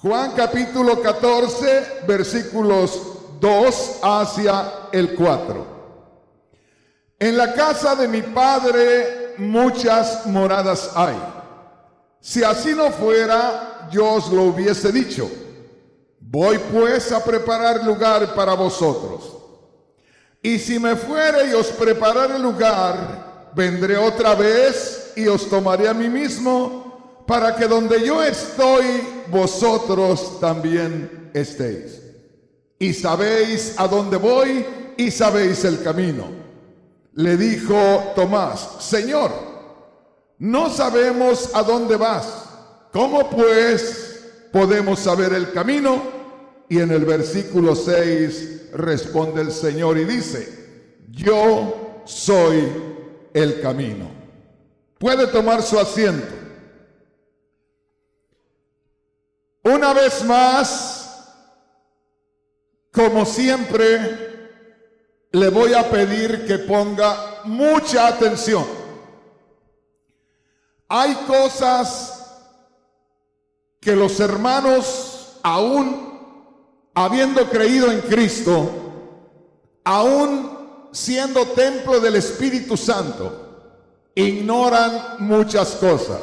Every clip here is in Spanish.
Juan capítulo 14, versículos 2 hacia el 4. En la casa de mi Padre muchas moradas hay. Si así no fuera, yo os lo hubiese dicho. Voy pues a preparar lugar para vosotros. Y si me fuere y os preparare lugar, vendré otra vez y os tomaré a mí mismo, para que donde yo estoy, vosotros también estéis. Y sabéis a dónde voy y sabéis el camino. Le dijo Tomás: Señor, no sabemos a dónde vas. ¿Cómo pues podemos saber el camino? Y en el versículo 6 responde el Señor y dice: yo soy el camino. Puede tomar su asiento. Una vez más, como siempre, le voy a pedir que ponga mucha atención. Hay cosas que los hermanos, aún habiendo creído en Cristo, aún siendo templo del Espíritu Santo, ignoran muchas cosas.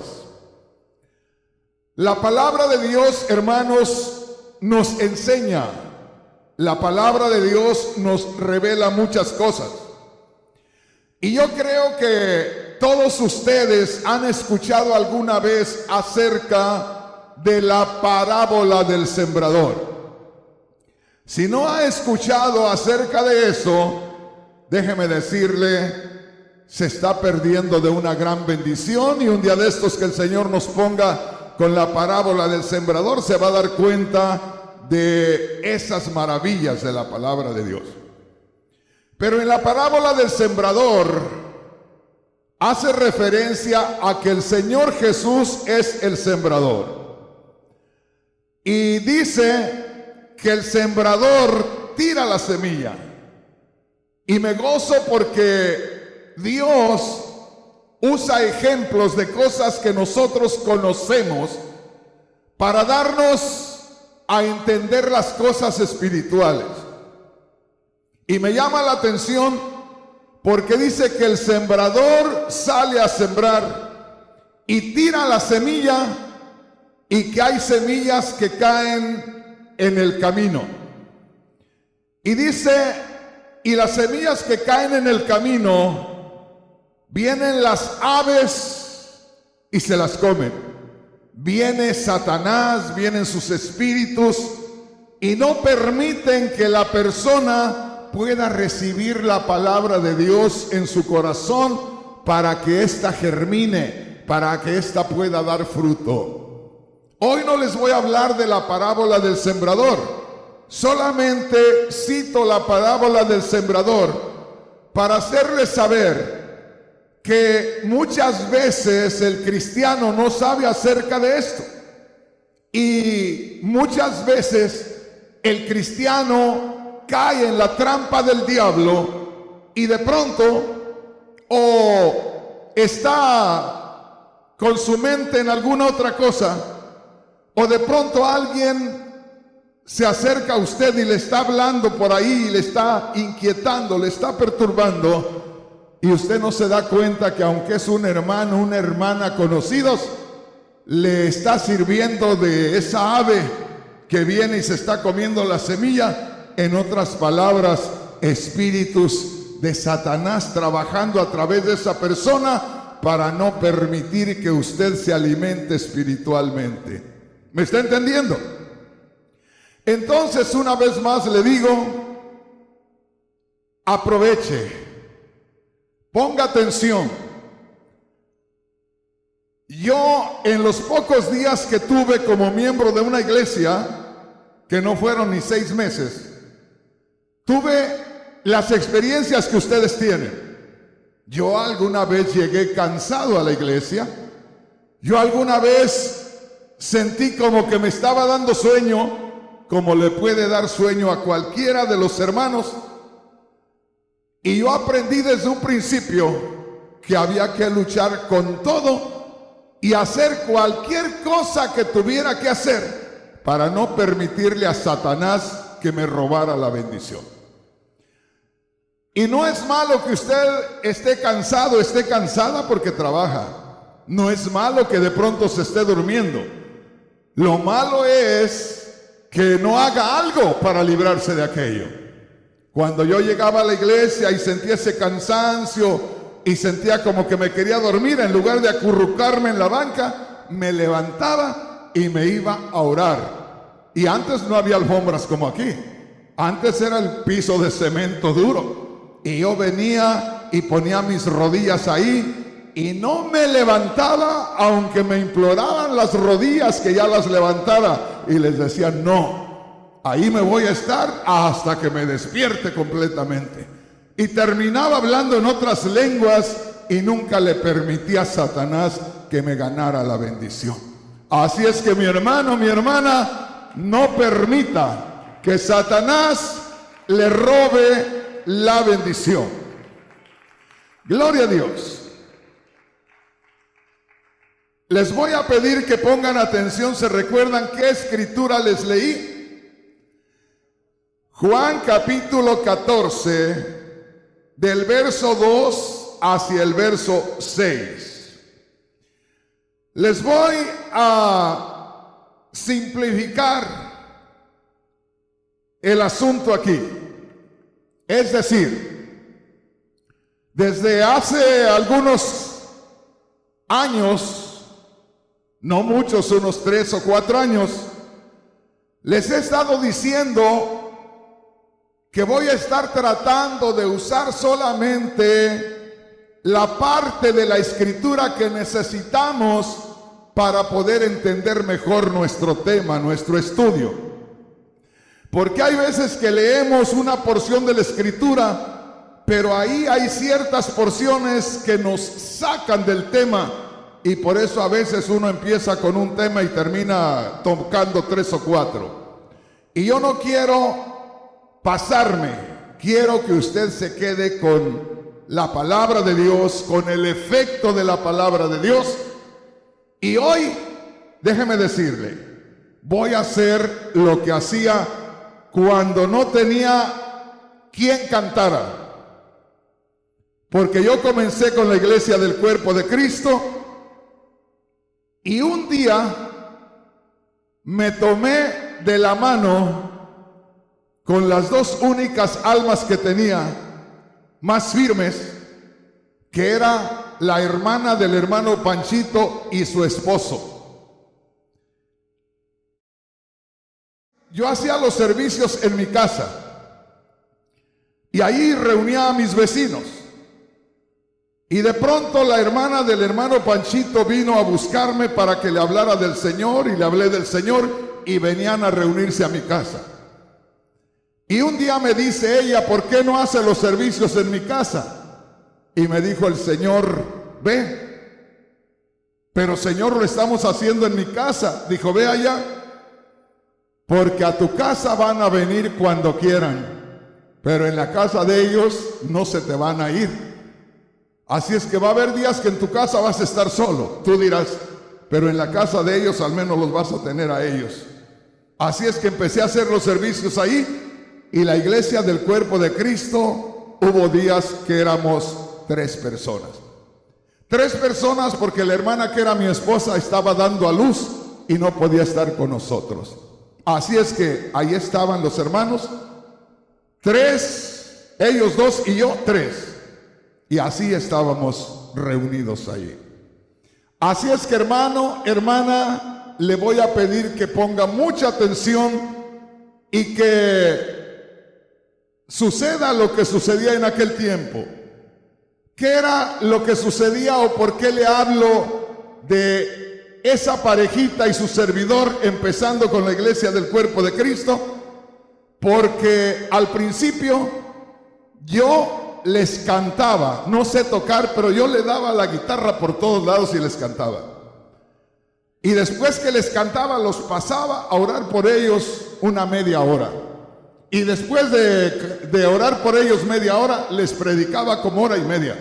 La palabra de Dios, hermanos, nos enseña. La palabra de Dios nos revela muchas cosas. Y yo creo que todos ustedes han escuchado alguna vez acerca de la parábola del sembrador. Si no ha escuchado acerca de eso, déjeme decirle, se está perdiendo de una gran bendición, y un día de estos que el Señor nos ponga con la parábola del sembrador, se va a dar cuenta de esas maravillas de la palabra de Dios. Pero en la parábola del sembrador hace referencia a que el Señor Jesús es el sembrador. Y dice que el sembrador tira la semilla. Y me gozo porque Dios usa ejemplos de cosas que nosotros conocemos para darnos a entender las cosas espirituales. Y me llama la atención porque dice que el sembrador sale a sembrar y tira la semilla, y que hay semillas que caen en el camino. Y dice, y las semillas que caen en el camino, vienen las aves y se las comen. Viene Satanás, vienen sus espíritus y no permiten que la persona pueda recibir la palabra de Dios en su corazón para que ésta germine, para que ésta pueda dar fruto. Hoy no les voy a hablar de la parábola del sembrador. Solamente cito la parábola del sembrador para hacerles saber que muchas veces el cristiano no sabe acerca de esto, y muchas veces el cristiano cae en la trampa del diablo y de pronto o está con su mente en alguna otra cosa, o de pronto alguien se acerca a usted y le está hablando por ahí, y le está inquietando, le está perturbando. Y usted no se da cuenta que aunque es un hermano, una hermana conocidos, le está sirviendo de esa ave que viene y se está comiendo la semilla. En otras palabras, espíritus de Satanás trabajando a través de esa persona para no permitir que usted se alimente espiritualmente. ¿Me está entendiendo? Entonces, una vez más le digo, aproveche. Ponga atención. Yo, en los pocos días que tuve como miembro de una iglesia, que no fueron ni 6 meses, tuve las experiencias que ustedes tienen. Yo alguna vez llegué cansado a la iglesia. Yo alguna vez sentí como que me estaba dando sueño, como le puede dar sueño a cualquiera de los hermanos. Y yo aprendí desde un principio que había que luchar con todo y hacer cualquier cosa que tuviera que hacer para no permitirle a Satanás que me robara la bendición. Y no es malo que usted esté cansado, esté cansada porque trabaja. No es malo que de pronto se esté durmiendo. Lo malo es que no haga algo para librarse de aquello. Cuando yo llegaba a la iglesia y sentía ese cansancio y sentía como que me quería dormir, en lugar de acurrucarme en la banca, me levantaba y me iba a orar. Y antes no había alfombras como aquí. Antes era el piso de cemento duro. Y yo venía y ponía mis rodillas ahí y no me levantaba, aunque me imploraban las rodillas que ya las levantara. Y les decía, no, ahí me voy a estar hasta que me despierte completamente. Y terminaba hablando en otras lenguas y nunca le permitía a Satanás que me ganara la bendición. Así es que mi hermano, mi hermana, no permita que Satanás le robe la bendición. Gloria a Dios. Les voy a pedir que pongan atención. ¿Se recuerdan qué escritura les leí? Juan capítulo 14, del verso 2 hacia el verso 6. Les voy a simplificar el asunto aquí. Es decir, desde hace algunos años, no muchos, unos 3 o 4 años, les he estado diciendo que voy a estar tratando de usar solamente la parte de la escritura que necesitamos para poder entender mejor nuestro tema, nuestro estudio. Porque hay veces que leemos una porción de la escritura, pero ahí hay ciertas porciones que nos sacan del tema, y por eso a veces uno empieza con un tema y termina tocando 3 o 4. Y yo no quiero pasarme, quiero que usted se quede con la palabra de Dios, con el efecto de la palabra de Dios. Y hoy, déjeme decirle, voy a hacer lo que hacía cuando no tenía quien cantara. Porque yo comencé con la iglesia del cuerpo de Cristo y un día me tomé de la mano con las dos únicas almas que tenía más firmes, que era la hermana del hermano Panchito y su esposo. Yo hacía los servicios en mi casa y ahí reunía a mis vecinos. Y de pronto la hermana del hermano Panchito vino a buscarme para que le hablara del Señor, y le hablé del Señor y venían a reunirse a mi casa. Y un día me dice ella, ¿por qué no hace los servicios en mi casa? Y me dijo el Señor, ve. Pero Señor, lo estamos haciendo en mi casa. Dijo, ve allá, porque a tu casa van a venir cuando quieran, pero en la casa de ellos no se te van a ir. Así es que va a haber días que en tu casa vas a estar solo. Tú dirás, pero en la casa de ellos al menos los vas a tener a ellos. Así es que empecé a hacer los servicios ahí, y la iglesia del cuerpo de Cristo, hubo días que éramos 3 personas. 3 personas porque la hermana que era mi esposa estaba dando a luz y no podía estar con nosotros. Así es que ahí estaban los hermanos, 3, ellos 2 y yo 3. Y así estábamos reunidos ahí. Así es que hermano, hermana, le voy a pedir que ponga mucha atención y que suceda lo que sucedía en aquel tiempo. ¿Qué era lo que sucedía o por qué le hablo de esa parejita y su servidor, empezando con la iglesia del cuerpo de Cristo? Porque al principio yo les cantaba, no sé tocar, pero yo le daba la guitarra por todos lados y les cantaba. Y después que les cantaba, los pasaba a orar por ellos una media hora. Y después de orar por ellos media hora, les predicaba como hora y media.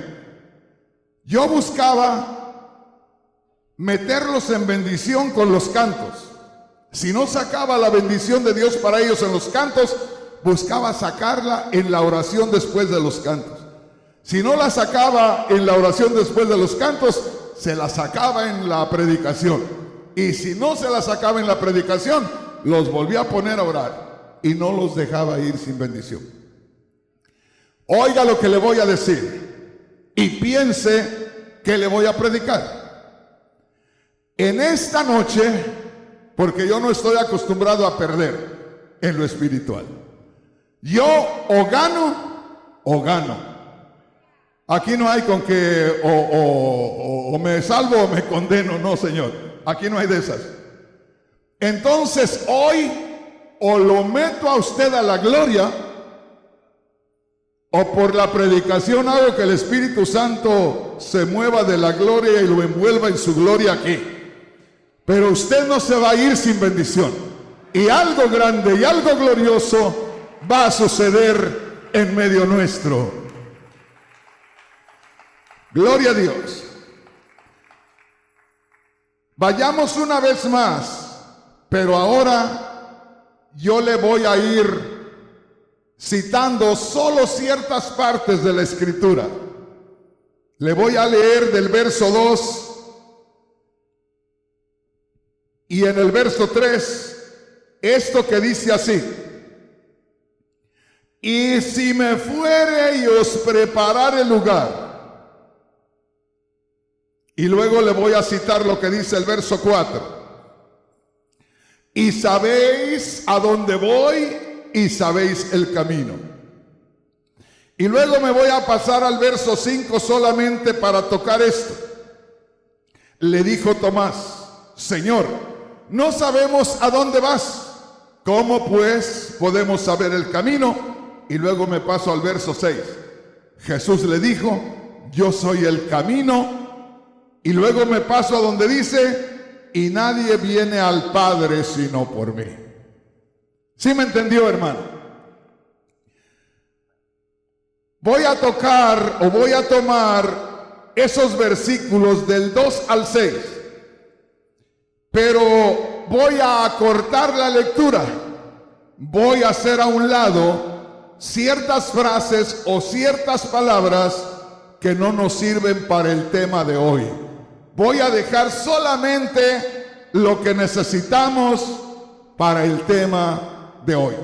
Yo buscaba meterlos en bendición con los cantos. Si no sacaba la bendición de Dios para ellos en los cantos, buscaba sacarla en la oración después de los cantos. Si no la sacaba en la oración después de los cantos, se la sacaba en la predicación. Y si no se la sacaba en la predicación, los volvía a poner a orar y no los dejaba ir sin bendición. Oiga lo que le voy a decir y piense que le voy a predicar. En esta noche, porque yo no estoy acostumbrado a perder en lo espiritual, yo o gano o gano. Aquí no hay con que o me salvo o me condeno, no, Señor. Aquí no hay de esas. Entonces hoy o lo meto a usted a la gloria, o por la predicación hago que el Espíritu Santo se mueva de la gloria y lo envuelva en su gloria aquí. Pero usted no se va a ir sin bendición. Y algo grande y algo glorioso va a suceder en medio nuestro. Gloria a Dios. Vayamos una vez más, pero ahora yo le voy a ir citando solo ciertas partes de la Escritura. Le voy a leer del verso 2 y en el verso 3 esto que dice así: y si me fuere y os preparare lugar. Y luego le voy a citar lo que dice el verso 4. Y sabéis a dónde voy y sabéis el camino. Y luego me voy a pasar al verso 5 solamente para tocar esto. Le dijo Tomás: Señor, no sabemos a dónde vas. ¿Cómo pues podemos saber el camino? Y luego me paso al verso 6. Jesús le dijo: yo soy el camino. Y luego me paso a donde dice: y nadie viene al Padre sino por mí. ¿Sí me entendió, hermano? Voy a tocar o voy a tomar esos versículos del 2 al 6, pero voy a acortar la lectura. Voy a hacer a un lado ciertas frases o ciertas palabras que no nos sirven para el tema de hoy. Voy a dejar solamente lo que necesitamos para el tema de hoy.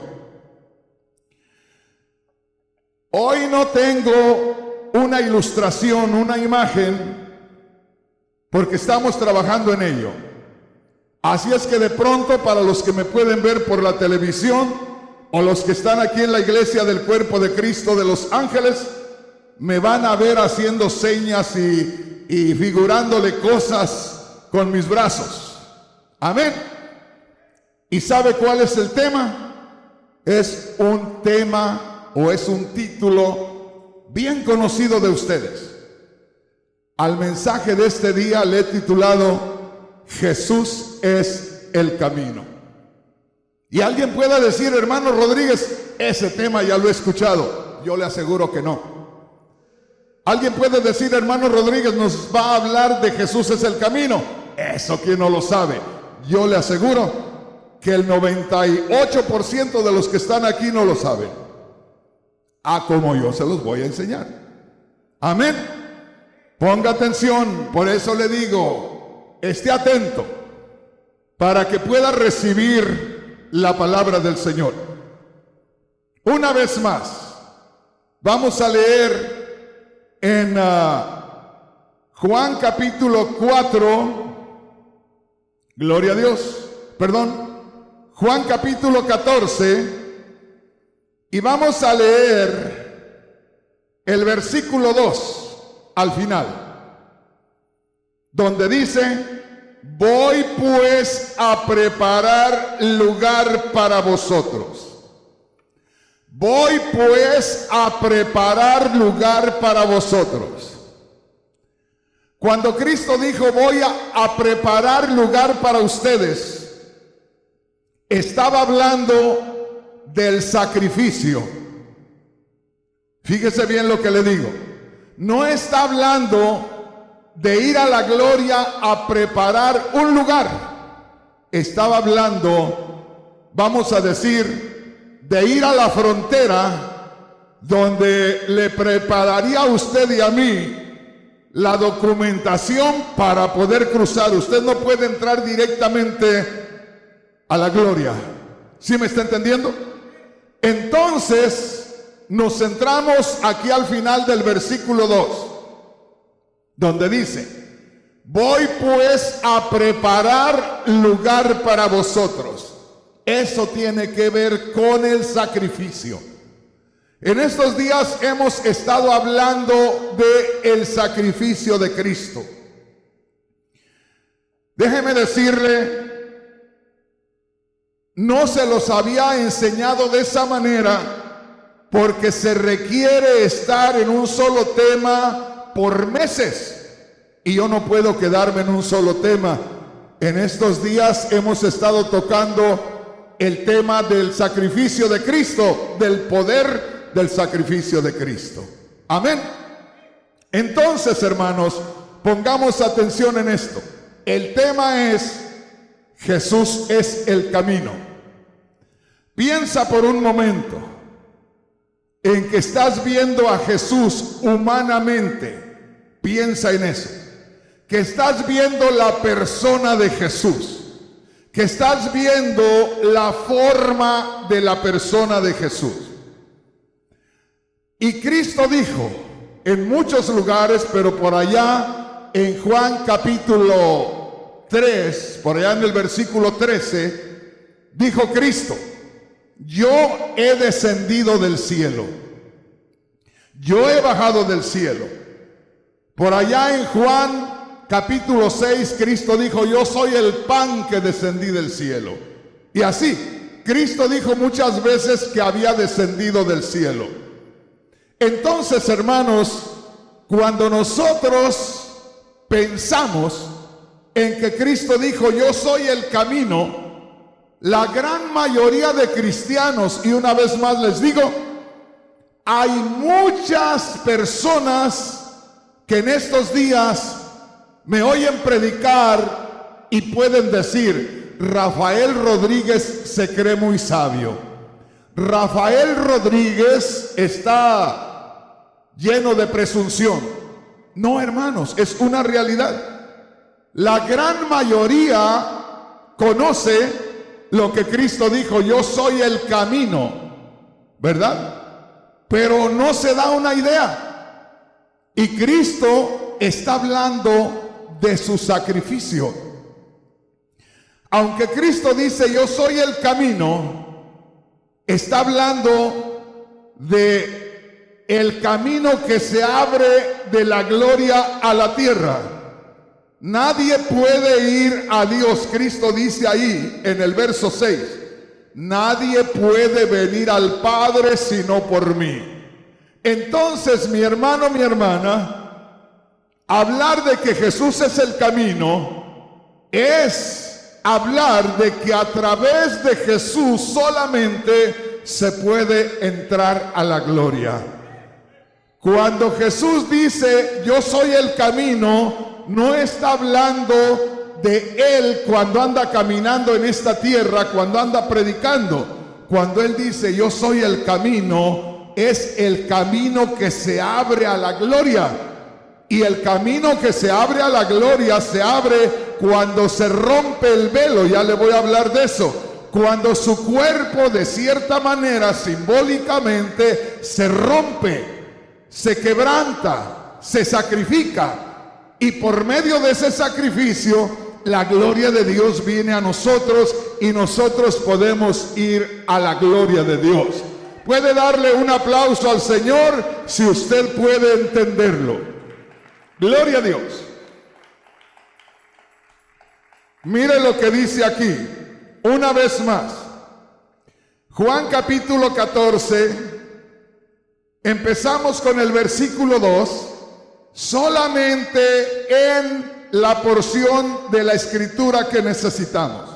Hoy no tengo una ilustración, una imagen, porque estamos trabajando en ello. Así es que de pronto, para los que me pueden ver por la televisión o los que están aquí en la iglesia del Cuerpo de Cristo de Los Ángeles, me van a ver haciendo señas y figurándole cosas con mis brazos. Amén. ¿Y sabe cuál es el tema? Es un tema o es un título bien conocido de ustedes. Al mensaje de este día le he titulado: Jesús es el camino. Y alguien pueda decir: hermano Rodríguez, ese tema ya lo he escuchado. Yo le aseguro que no. Alguien puede decir: hermano Rodríguez nos va a hablar de Jesús es el camino. Eso quién no lo sabe. Yo le aseguro que el 98% de los que están aquí no lo saben. Como yo se los voy a enseñar. Amén. Ponga atención, por eso le digo, esté atento para que pueda recibir la palabra del Señor. Una vez más, vamos a leer en Juan capítulo 4, gloria a Dios, Juan capítulo 14, y vamos a leer el versículo 2 al final, donde dice: voy pues a preparar lugar para vosotros. Voy pues a preparar lugar para vosotros. Cuando Cristo dijo: voy a preparar lugar para ustedes, estaba hablando del sacrificio. Fíjese bien lo que le digo. No está hablando de ir a la gloria a preparar un lugar. estaba hablando, vamos a decir, de ir a la frontera donde le prepararía a usted y a mí la documentación para poder cruzar. Usted no puede entrar directamente a la gloria. ¿Sí me está entendiendo? Entonces, nos centramos aquí al final del versículo 2, donde dice: voy pues a preparar lugar para vosotros. Eso tiene que ver con el sacrificio. En estos días hemos estado hablando del sacrificio de Cristo. Déjeme decirle, no se los había enseñado de esa manera porque se requiere estar en un solo tema por meses. Y yo no puedo quedarme en un solo tema. En estos días hemos estado tocando el tema del sacrificio de Cristo, del poder del sacrificio de Cristo. Amén. Entonces, hermanos, pongamos atención en esto. El tema es: Jesús es el camino. Piensa por un momento en que estás viendo a Jesús humanamente. Piensa en eso. Que estás viendo la persona de Jesús. Que estás viendo la forma de la persona de Jesús. Y Cristo dijo en muchos lugares, pero por allá en Juan capítulo 3, por allá en el versículo 13, dijo Cristo: yo he descendido del cielo, yo he bajado del cielo. Por allá en Juan capítulo 6, Cristo dijo: yo soy el pan que descendí del cielo. Y así, Cristo dijo muchas veces que había descendido del cielo. Entonces, hermanos, cuando nosotros pensamos en que Cristo dijo: yo soy el camino, la gran mayoría de cristianos, y una vez más les digo, hay muchas personas que en estos días me oyen predicar y pueden decir: Rafael Rodríguez se cree muy sabio. Rafael Rodríguez está lleno de presunción. No, hermanos, es una realidad. La gran mayoría conoce lo que Cristo dijo: yo soy el camino, ¿verdad? Pero no se da una idea. Y Cristo está hablando de su sacrificio. Aunque Cristo dice: yo soy el camino, está hablando de el camino que se abre de la gloria a la tierra. Nadie puede ir a Dios. Cristo dice ahí en el verso 6: nadie puede venir al Padre sino por mí. Entonces, mi hermano, mi hermana, hablar de que Jesús es el camino es hablar de que a través de Jesús solamente se puede entrar a la gloria. Cuando Jesús dice: yo soy el camino, no está hablando de Él cuando anda caminando en esta tierra, cuando anda predicando. Cuando Él dice: yo soy el camino, es el camino que se abre a la gloria. Y el camino que se abre a la gloria se abre cuando se rompe el velo. Ya le voy a hablar de eso. Cuando su cuerpo, de cierta manera, simbólicamente, se rompe, se quebranta, se sacrifica, y por medio de ese sacrificio la gloria de Dios viene a nosotros y nosotros podemos ir a la gloria de Dios. Puede darle un aplauso al Señor si usted puede entenderlo. Gloria a Dios. Mire lo que dice aquí una vez más. Juan capítulo 14. Empezamos con el versículo 2, solamente en la porción de la escritura que necesitamos.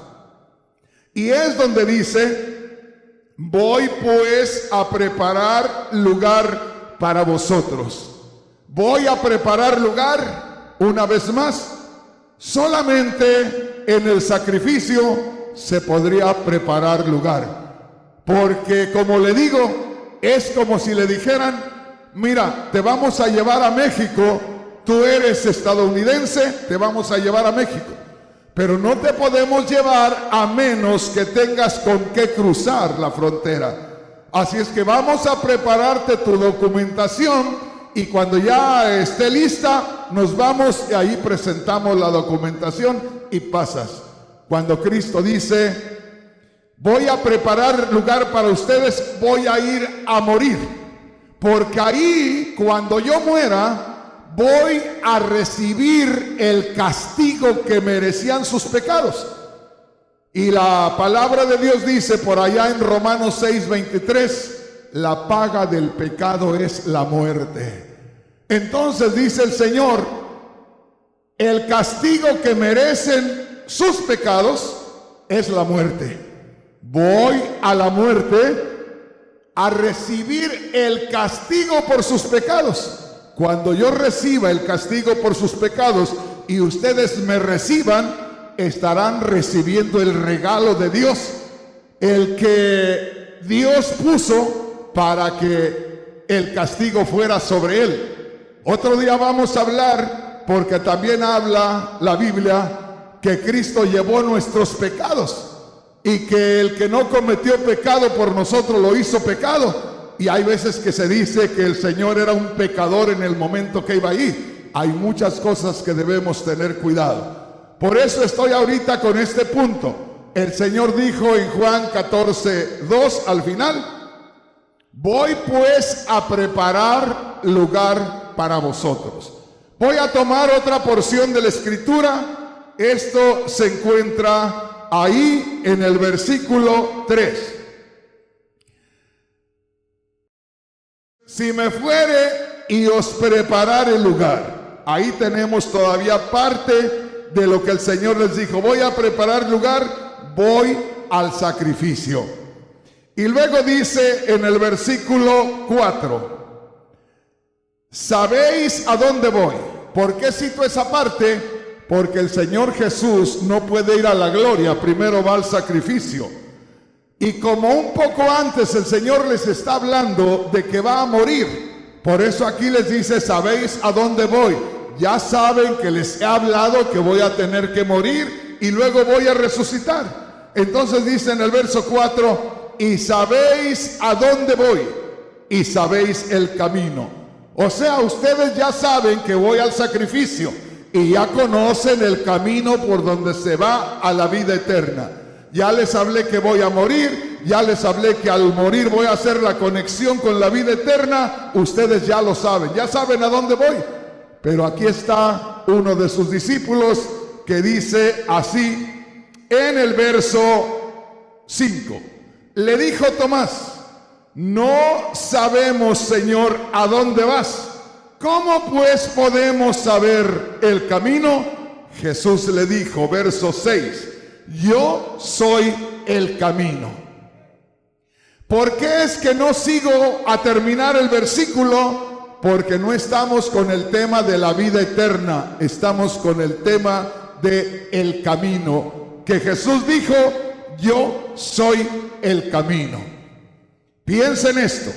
Y es donde dice: voy pues a preparar lugar para vosotros. Voy a preparar lugar, una vez más, solamente en el sacrificio se podría preparar lugar. Porque como le digo, es como si le dijeran: mira, te vamos a llevar a México, tú eres estadounidense, te vamos a llevar a México, pero no te podemos llevar a menos que tengas con qué cruzar la frontera. Así es que vamos a prepararte tu documentación y cuando ya esté lista, nos vamos y ahí presentamos la documentación y pasas. Cuando Cristo dice: voy a preparar lugar para ustedes, voy a ir a morir, porque ahí, cuando yo muera, voy a recibir el castigo que merecían sus pecados. Y la palabra de Dios dice por allá en Romanos 6:23, la paga del pecado es la muerte. Entonces dice el Señor, el castigo que merecen sus pecados es la muerte. Voy a la muerte a recibir el castigo por sus pecados. Cuando yo reciba el castigo por sus pecados y ustedes me reciban, estarán recibiendo el regalo de Dios, el que Dios puso para que el castigo fuera sobre él. Otro día vamos a hablar, porque también habla la Biblia, que Cristo llevó nuestros pecados y que el que no cometió pecado por nosotros lo hizo pecado. Y hay veces que se dice que el Señor era un pecador en el momento que iba ahí. Hay muchas cosas que debemos tener cuidado. Por eso estoy ahorita con este punto. El Señor dijo en Juan 14:2 al final: voy pues a preparar lugar para vosotros. Voy a tomar otra porción de la Escritura. Esto se encuentra ahí en el versículo 3. Si me fuere y os preparare lugar. Ahí tenemos todavía parte de lo que el Señor les dijo: voy a preparar lugar, voy al sacrificio. Y luego dice en el versículo 4: ¿sabéis a dónde voy? ¿Por qué cito esa parte? Porque el Señor Jesús no puede ir a la gloria, primero va al sacrificio. Y como un poco antes el Señor les está hablando de que va a morir, por eso aquí les dice: ¿sabéis a dónde voy? Ya saben que les he hablado que voy a tener que morir y luego voy a resucitar. Entonces dice en el verso 4: y sabéis a dónde voy y sabéis el camino. O sea, ustedes ya saben que voy al sacrificio y ya conocen el camino por donde se va a la vida eterna. Ya les hablé que voy a morir, ya les hablé que al morir voy a hacer la conexión con la vida eterna. Ustedes ya lo saben, ya saben a dónde voy. Pero aquí está uno de sus discípulos que dice así en el verso 5. Le dijo Tomás: no sabemos, Señor, a dónde vas. ¿Cómo pues podemos saber el camino? Jesús le dijo, verso 6, yo soy el camino. ¿Por qué es que no sigo a terminar el versículo? Porque no estamos con el tema de la vida eterna, estamos con el tema de el camino, que Jesús dijo: yo soy el camino. Piensen esto: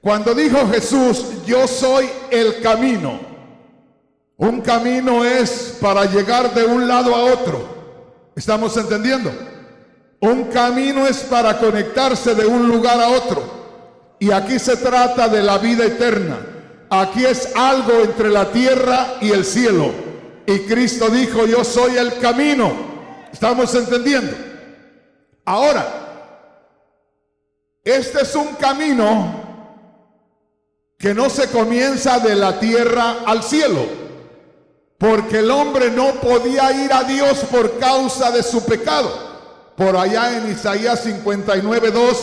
cuando dijo Jesús, yo soy el camino, un camino es para llegar de un lado a otro. ¿Estamos entendiendo? Un camino es para conectarse de un lugar a otro. Y aquí se trata de la vida eterna. Aquí es algo entre la tierra y el cielo. Y Cristo dijo: yo soy el camino. ¿Estamos entendiendo? Ahora, este es un camino que no se comienza de la tierra al cielo, porque el hombre no podía ir a Dios por causa de su pecado. Por allá en Isaías 59:2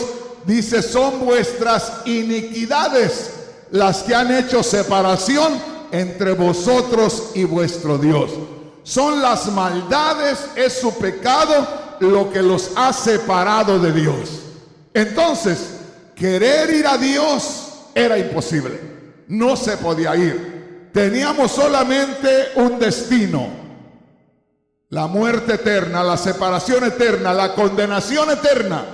dice: son vuestras iniquidades las que han hecho separación entre vosotros y vuestro Dios. Son las maldades, es su pecado lo que los ha separado de Dios. Entonces, querer ir a Dios era imposible. No se podía ir. Teníamos solamente un destino. la muerte eterna, la separación eterna, la condenación eterna.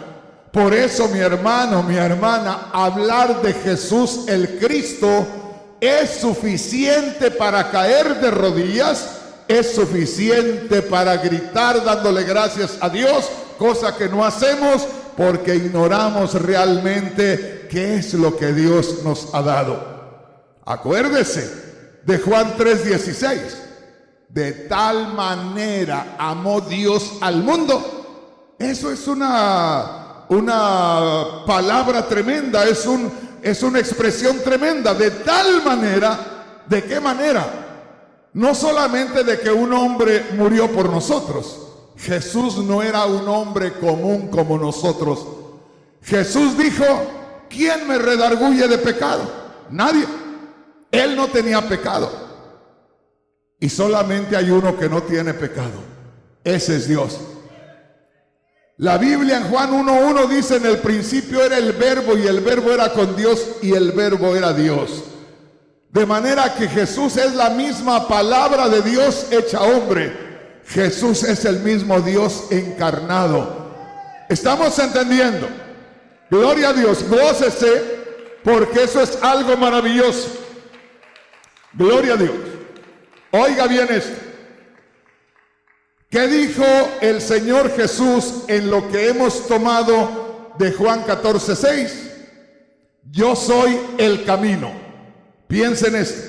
Por eso, mi hermano, mi hermana, hablar de Jesús el Cristo es suficiente para caer de rodillas, es suficiente para gritar dándole gracias a Dios, cosa que no hacemos porque ignoramos realmente qué es lo que Dios nos ha dado. Acuérdese de Juan 3:16. De tal manera amó Dios al mundo. Eso es una palabra tremenda, es una expresión tremenda. De tal manera, ¿de qué manera? No solamente de que un hombre murió por nosotros. Jesús no era un hombre común como nosotros. Jesús dijo, ¿quién me redarguye de pecado? Nadie. Él no tenía pecado. Y solamente hay uno que no tiene pecado. Ese es Dios. La Biblia en Juan 1:1 dice, en el principio era el verbo y el verbo era con Dios y el verbo era Dios. De manera que Jesús es la misma palabra de Dios hecha hombre. Jesús es el mismo Dios encarnado. ¿Estamos entendiendo? Gloria a Dios, gócese, porque eso es algo maravilloso. Gloria a Dios. Oiga bien esto. ¿Qué dijo el Señor Jesús en lo que hemos tomado de Juan 14:6? Yo soy el camino. Piensen esto.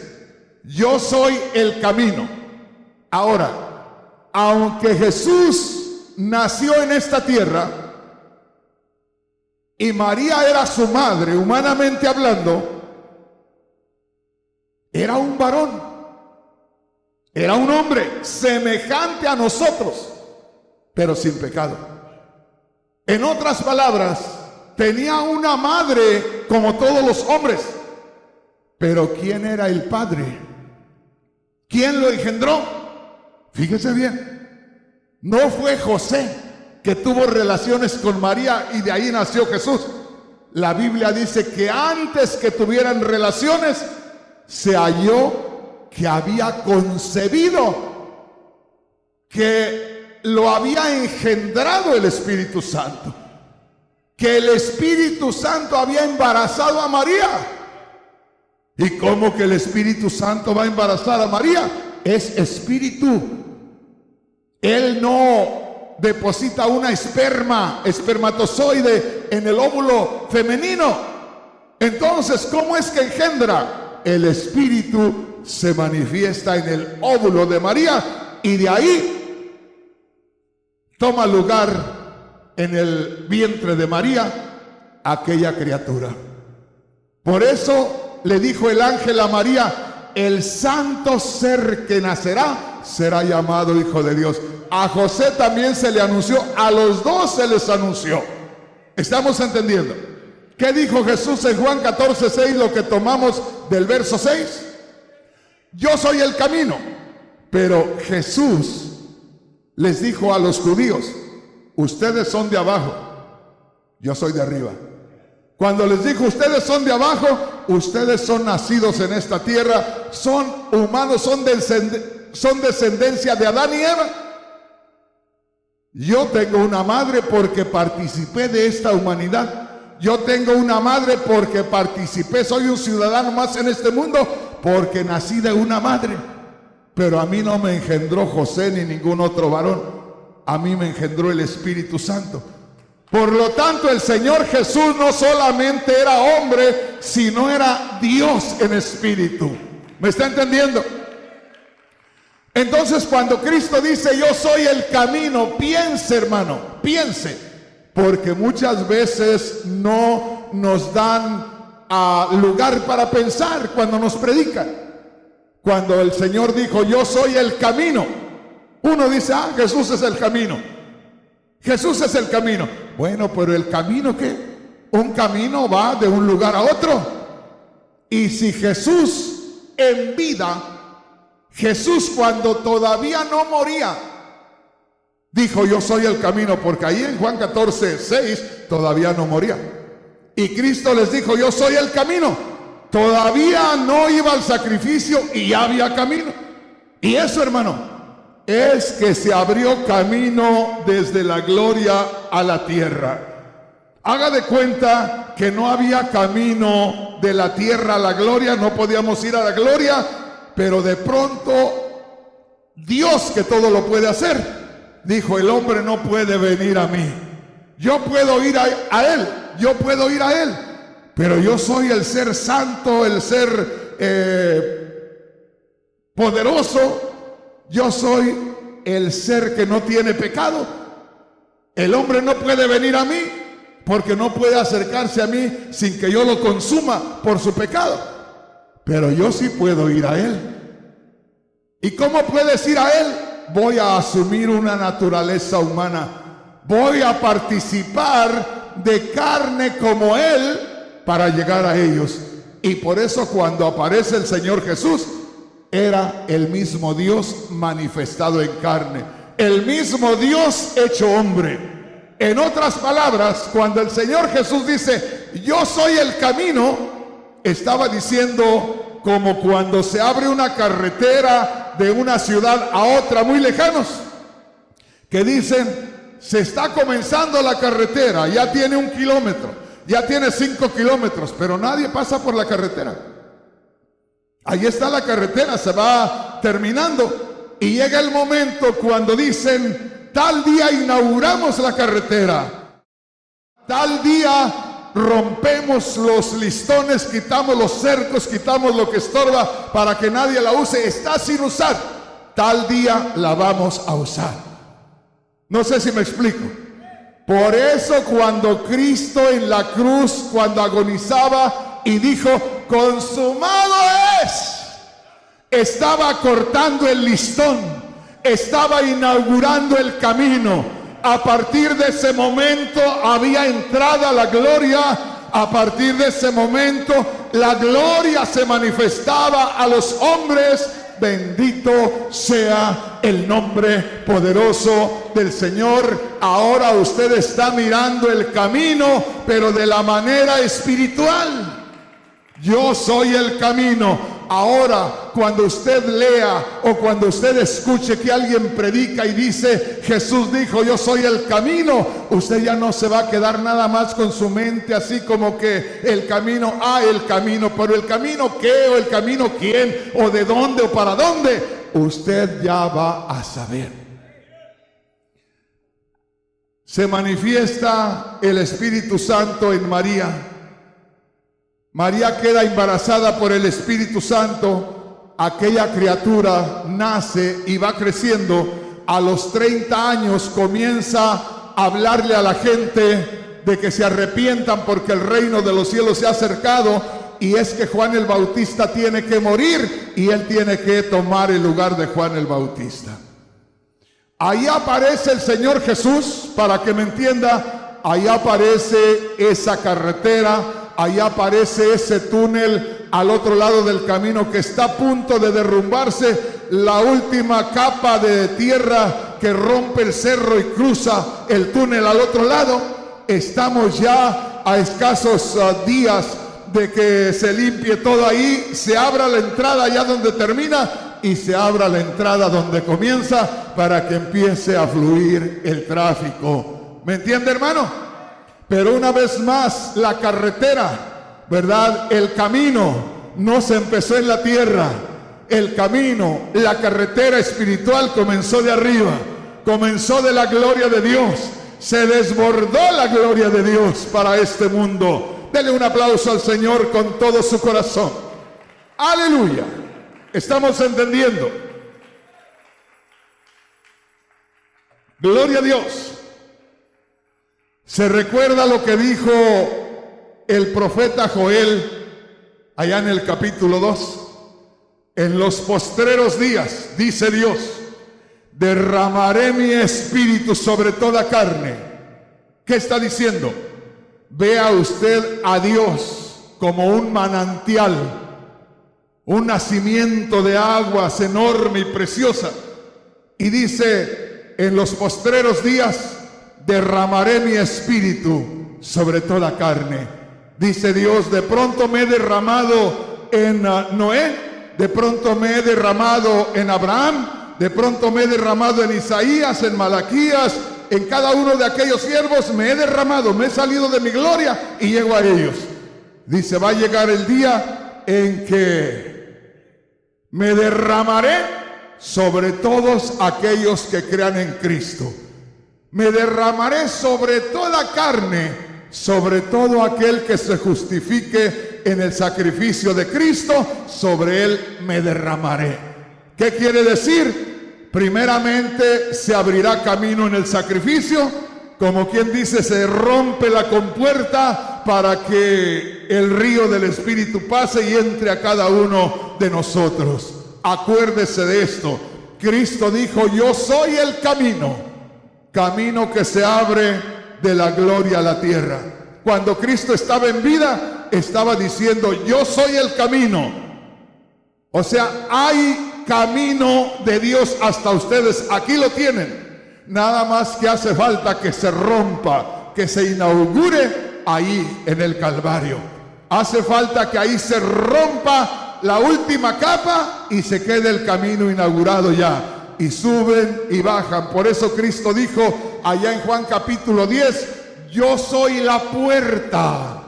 Yo soy el camino. Ahora, aunque Jesús nació en esta tierra y María era su madre, humanamente hablando, era un varón. Era un hombre semejante a nosotros, pero sin pecado. En otras palabras, tenía una madre como todos los hombres. Pero ¿quién era el padre? ¿Quién lo engendró? Fíjese bien. No fue José que tuvo relaciones con María y de ahí nació Jesús. La Biblia dice que antes que tuvieran relaciones, se halló que había concebido, que lo había engendrado el Espíritu Santo, que el Espíritu Santo había embarazado a María. ¿Y cómo que el Espíritu Santo va a embarazar a María? Es espíritu. Él no deposita una espermatozoide en el óvulo femenino. Entonces, ¿cómo es que engendra? El Espíritu se manifiesta en el óvulo de María y de ahí toma lugar en el vientre de María aquella criatura. Por eso le dijo el ángel a María, el santo ser que nacerá será llamado Hijo de Dios. A José también se le anunció, a los dos se les anunció. ¿Estamos entendiendo? ¿Qué dijo Jesús en Juan 14:6, lo que tomamos del verso 6? Yo soy el camino. Pero Jesús les dijo a los judíos, ustedes son de abajo, yo soy de arriba. Cuando les dijo, ustedes son de abajo, ustedes son nacidos en esta tierra, son humanos, son descendencia de Adán y Eva. Yo tengo una madre porque participé de esta humanidad. Yo tengo una madre porque participé, soy un ciudadano más en este mundo porque nací de una madre. Pero a mí no me engendró José ni ningún otro varón. A mí me engendró el Espíritu Santo. Por lo tanto, el Señor Jesús no solamente era hombre, sino era Dios en espíritu. ¿Me está entendiendo? Entonces, cuando Cristo dice, yo soy el camino, piense, hermano, piense. Porque muchas veces no nos dan lugar para pensar cuando nos predican. Cuando el Señor dijo, yo soy el camino, uno dice, Jesús es el camino. Jesús es el camino. Bueno, pero ¿el camino qué? Un camino va de un lugar a otro. Y si Jesús en vida, Jesús cuando todavía no moría, dijo, yo soy el camino, porque ahí en Juan 14:6 todavía no moría. Y Cristo les dijo, yo soy el camino. Todavía no iba al sacrificio y ya había camino. Y eso, hermano, es que se abrió camino desde la gloria a la tierra. Haga de cuenta que no había camino de la tierra a la gloria, no podíamos ir a la gloria, pero de pronto Dios, que todo lo puede hacer, dijo: el hombre no puede venir a mí. Yo puedo ir a Él, yo puedo ir a Él, pero yo soy el ser santo, el ser poderoso. Yo soy el ser que no tiene pecado. El hombre no puede venir a mí porque no puede acercarse a mí sin que yo lo consuma por su pecado. Pero yo sí puedo ir a Él. ¿Y cómo puedes ir a Él? Voy a asumir una naturaleza humana. Voy a participar de carne como Él para llegar a ellos. Y por eso cuando aparece el Señor Jesús, era el mismo Dios manifestado en carne, el mismo Dios hecho hombre. En otras palabras, cuando el Señor Jesús dice: yo soy el camino, estaba diciendo como cuando se abre una carretera de una ciudad a otra muy lejanos, que dicen: se está comenzando la carretera, ya tiene 1 kilómetro, ya tiene 5 kilómetros, pero nadie pasa por la carretera. Ahí está la carretera, se va terminando y llega el momento cuando dicen: tal día inauguramos la carretera, tal día rompemos los listones, quitamos los cercos, quitamos lo que estorba para que nadie la use, está sin usar, tal día la vamos a usar. No sé si me explico. Por eso cuando Cristo en la cruz, cuando agonizaba y dijo: consumado es, estaba cortando el listón, estaba inaugurando el camino. A partir de ese momento había entrada la gloria. A partir de ese momento la gloria se manifestaba a los hombres. Bendito sea el nombre poderoso del Señor. Ahora usted está mirando el camino, pero de la manera espiritual. Yo soy el camino. Ahora, cuando usted lea o cuando usted escuche que alguien predica y dice: Jesús dijo: yo soy el camino, usted ya no se va a quedar nada más con su mente así como que el camino, el camino, pero el camino qué, o el camino quién, o de dónde, o para dónde, usted ya va a saber. Se manifiesta el Espíritu Santo en María. María queda embarazada por el Espíritu Santo. Aquella criatura nace y va creciendo. A los 30 años comienza a hablarle a la gente de que se arrepientan porque el reino de los cielos se ha acercado. Y es que Juan el Bautista tiene que morir y él tiene que tomar el lugar de Juan el Bautista. Ahí aparece el Señor Jesús, para que me entienda. Ahí aparece esa carretera. Ahí aparece ese túnel al otro lado del camino que está a punto de derrumbarse, la última capa de tierra que rompe el cerro y cruza el túnel al otro lado. Estamos ya a escasos días de que se limpie todo ahí, se abra la entrada allá donde termina y se abra la entrada donde comienza, para que empiece a fluir el tráfico. ¿Me entiende, hermano? Pero una vez más, la carretera, ¿verdad? El camino no se empezó en la tierra. El camino, la carretera espiritual comenzó de arriba. Comenzó de la gloria de Dios. Se desbordó la gloria de Dios para este mundo. Dele un aplauso al Señor con todo su corazón. ¡Aleluya! ¿Estamos entendiendo? Gloria a Dios. Se recuerda lo que dijo el profeta Joel allá en el capítulo 2. En los postreros días, dice Dios, derramaré mi espíritu sobre toda carne. ¿Qué está diciendo? Vea usted a Dios como un manantial, un nacimiento de aguas enorme y preciosa. Y dice: en los postreros días derramaré mi espíritu sobre toda carne. Dice Dios: de pronto me he derramado en Noé, de pronto me he derramado en Abraham, de pronto me he derramado en Isaías, en Malaquías, en cada uno de aquellos siervos me he derramado, me he salido de mi gloria y llego a ellos. Dice, va a llegar el día en que me derramaré sobre todos aquellos que crean en Cristo. Me derramaré sobre toda carne, sobre todo aquel que se justifique en el sacrificio de Cristo, sobre él me derramaré. ¿Qué quiere decir? Primeramente se abrirá camino en el sacrificio, como quien dice, se rompe la compuerta para que el río del Espíritu pase y entre a cada uno de nosotros. Acuérdese de esto. Cristo dijo, yo soy el camino, camino que se abre de la gloria a la tierra. Cuando Cristo estaba en vida, estaba diciendo, yo soy el camino. O sea, hay camino de Dios hasta ustedes. Aquí lo tienen. Nada más que hace falta que se rompa, que se inaugure ahí en el Calvario. Hace falta que ahí se rompa la última capa y se quede el camino inaugurado ya. Y suben y bajan. Por eso Cristo dijo allá en Juan capítulo 10, yo soy la puerta.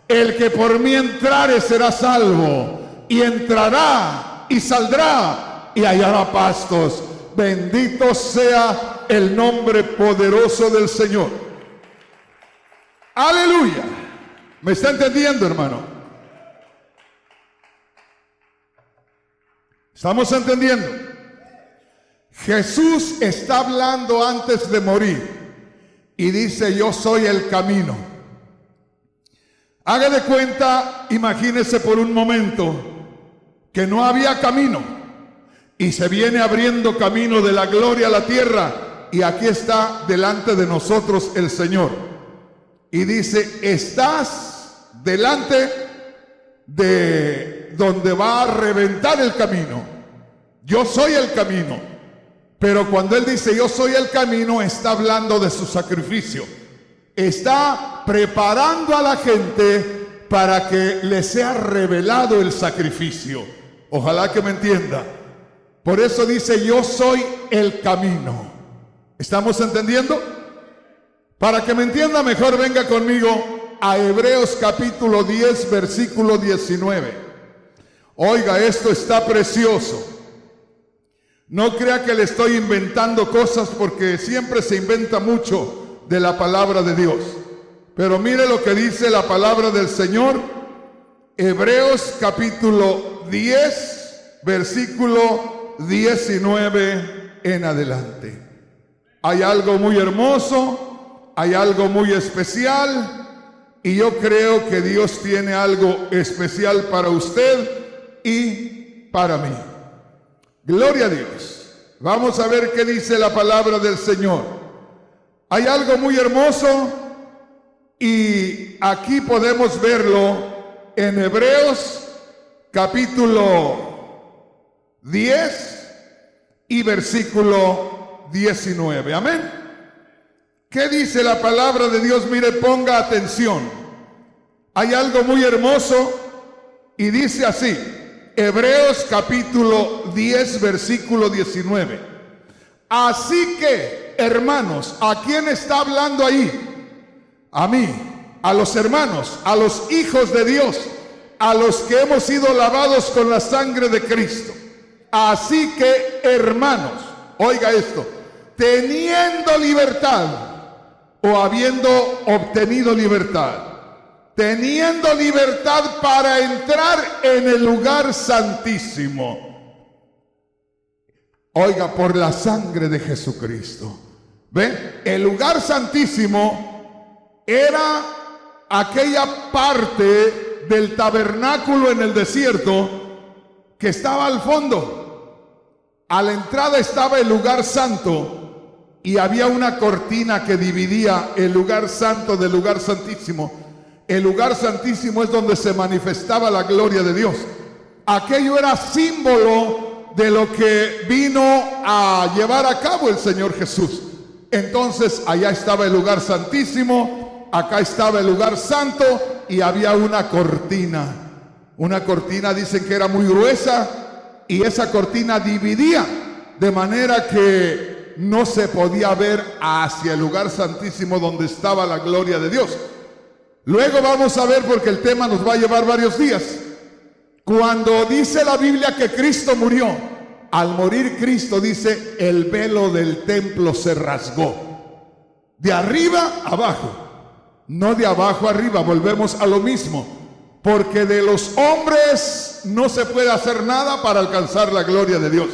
El que por mí entrare será salvo. Y entrará y saldrá y hallará pastos. Bendito sea el nombre poderoso del Señor. Aleluya. ¿Me está entendiendo, hermano? ¿Estamos entendiendo? Jesús está hablando antes de morir y dice, yo soy el camino. Haga de cuenta, imagínese por un momento que no había camino y se viene abriendo camino de la gloria a la tierra y aquí está delante de nosotros el Señor y dice, estás delante de donde va a reventar el camino. Yo soy el camino. Pero cuando Él dice yo soy el camino, está hablando de su sacrificio. Está preparando a la gente para que le sea revelado el sacrificio. Ojalá que me entienda. Por eso dice yo soy el camino. ¿Estamos entendiendo? Para que me entienda mejor, venga conmigo a Hebreos capítulo 10, versículo 19. Oiga, esto está precioso. No crea que le estoy inventando cosas, porque siempre se inventa mucho de la palabra de Dios. Pero mire lo que dice la palabra del Señor. Hebreos capítulo 10, versículo 19 en adelante. Hay algo muy hermoso, hay algo muy especial, y yo creo que Dios tiene algo especial para usted y para mí. Gloria a Dios. Vamos a ver qué dice la palabra del Señor. Hay algo muy hermoso y aquí podemos verlo en Hebreos capítulo 10 y versículo 19. Amén. ¿Qué dice la palabra de Dios? Mire, ponga atención. Hay algo muy hermoso y dice así. Hebreos capítulo 10, versículo 19. Así que, hermanos, ¿a quién está hablando ahí? A mí, a los hermanos, a los hijos de Dios, a los que hemos sido lavados con la sangre de Cristo. Así que, hermanos, oiga esto, teniendo libertad o habiendo obtenido libertad, teniendo libertad para entrar en el lugar santísimo. Oiga, por la sangre de Jesucristo. ¿Ven? El lugar santísimo era aquella parte del tabernáculo en el desierto que estaba al fondo. A la entrada estaba el lugar santo y había una cortina que dividía el lugar santo del lugar santísimo. El lugar santísimo es donde se manifestaba la gloria de Dios. Aquello era símbolo de lo que vino a llevar a cabo el Señor Jesús. Entonces allá estaba el lugar santísimo, acá estaba el lugar santo y había una cortina. Una cortina, dicen que era muy gruesa, y esa cortina dividía de manera que no se podía ver hacia el lugar santísimo donde estaba la gloria de Dios. Luego vamos a ver, porque el tema nos va a llevar varios días. Cuando dice la Biblia que Cristo murió, al morir Cristo, dice, el velo del templo se rasgó. De arriba a abajo, no de abajo arriba, volvemos a lo mismo. Porque de los hombres no se puede hacer nada para alcanzar la gloria de Dios.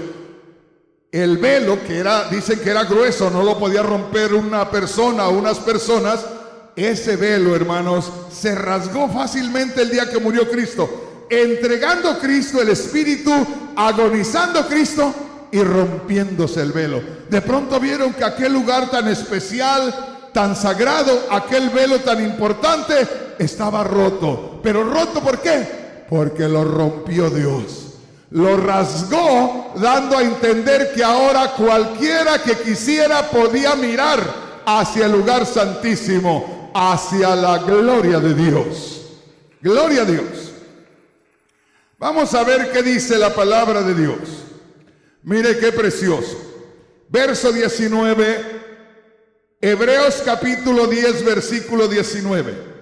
El velo, que era, dicen que era grueso, no lo podía romper una persona o unas personas. Ese velo, hermanos, se rasgó fácilmente el día que murió Cristo, entregando Cristo el Espíritu, agonizando Cristo y rompiéndose el velo. De pronto vieron que aquel lugar tan especial, tan sagrado, aquel velo tan importante, estaba roto. ¿Pero roto por qué? Porque lo rompió Dios. Lo rasgó, dando a entender que ahora cualquiera que quisiera podía mirar hacia el lugar santísimo, hacia la gloria de Dios. Gloria a Dios. Vamos a ver qué dice la palabra de Dios. Mire qué precioso. Verso 19, Hebreos capítulo 10, versículo 19.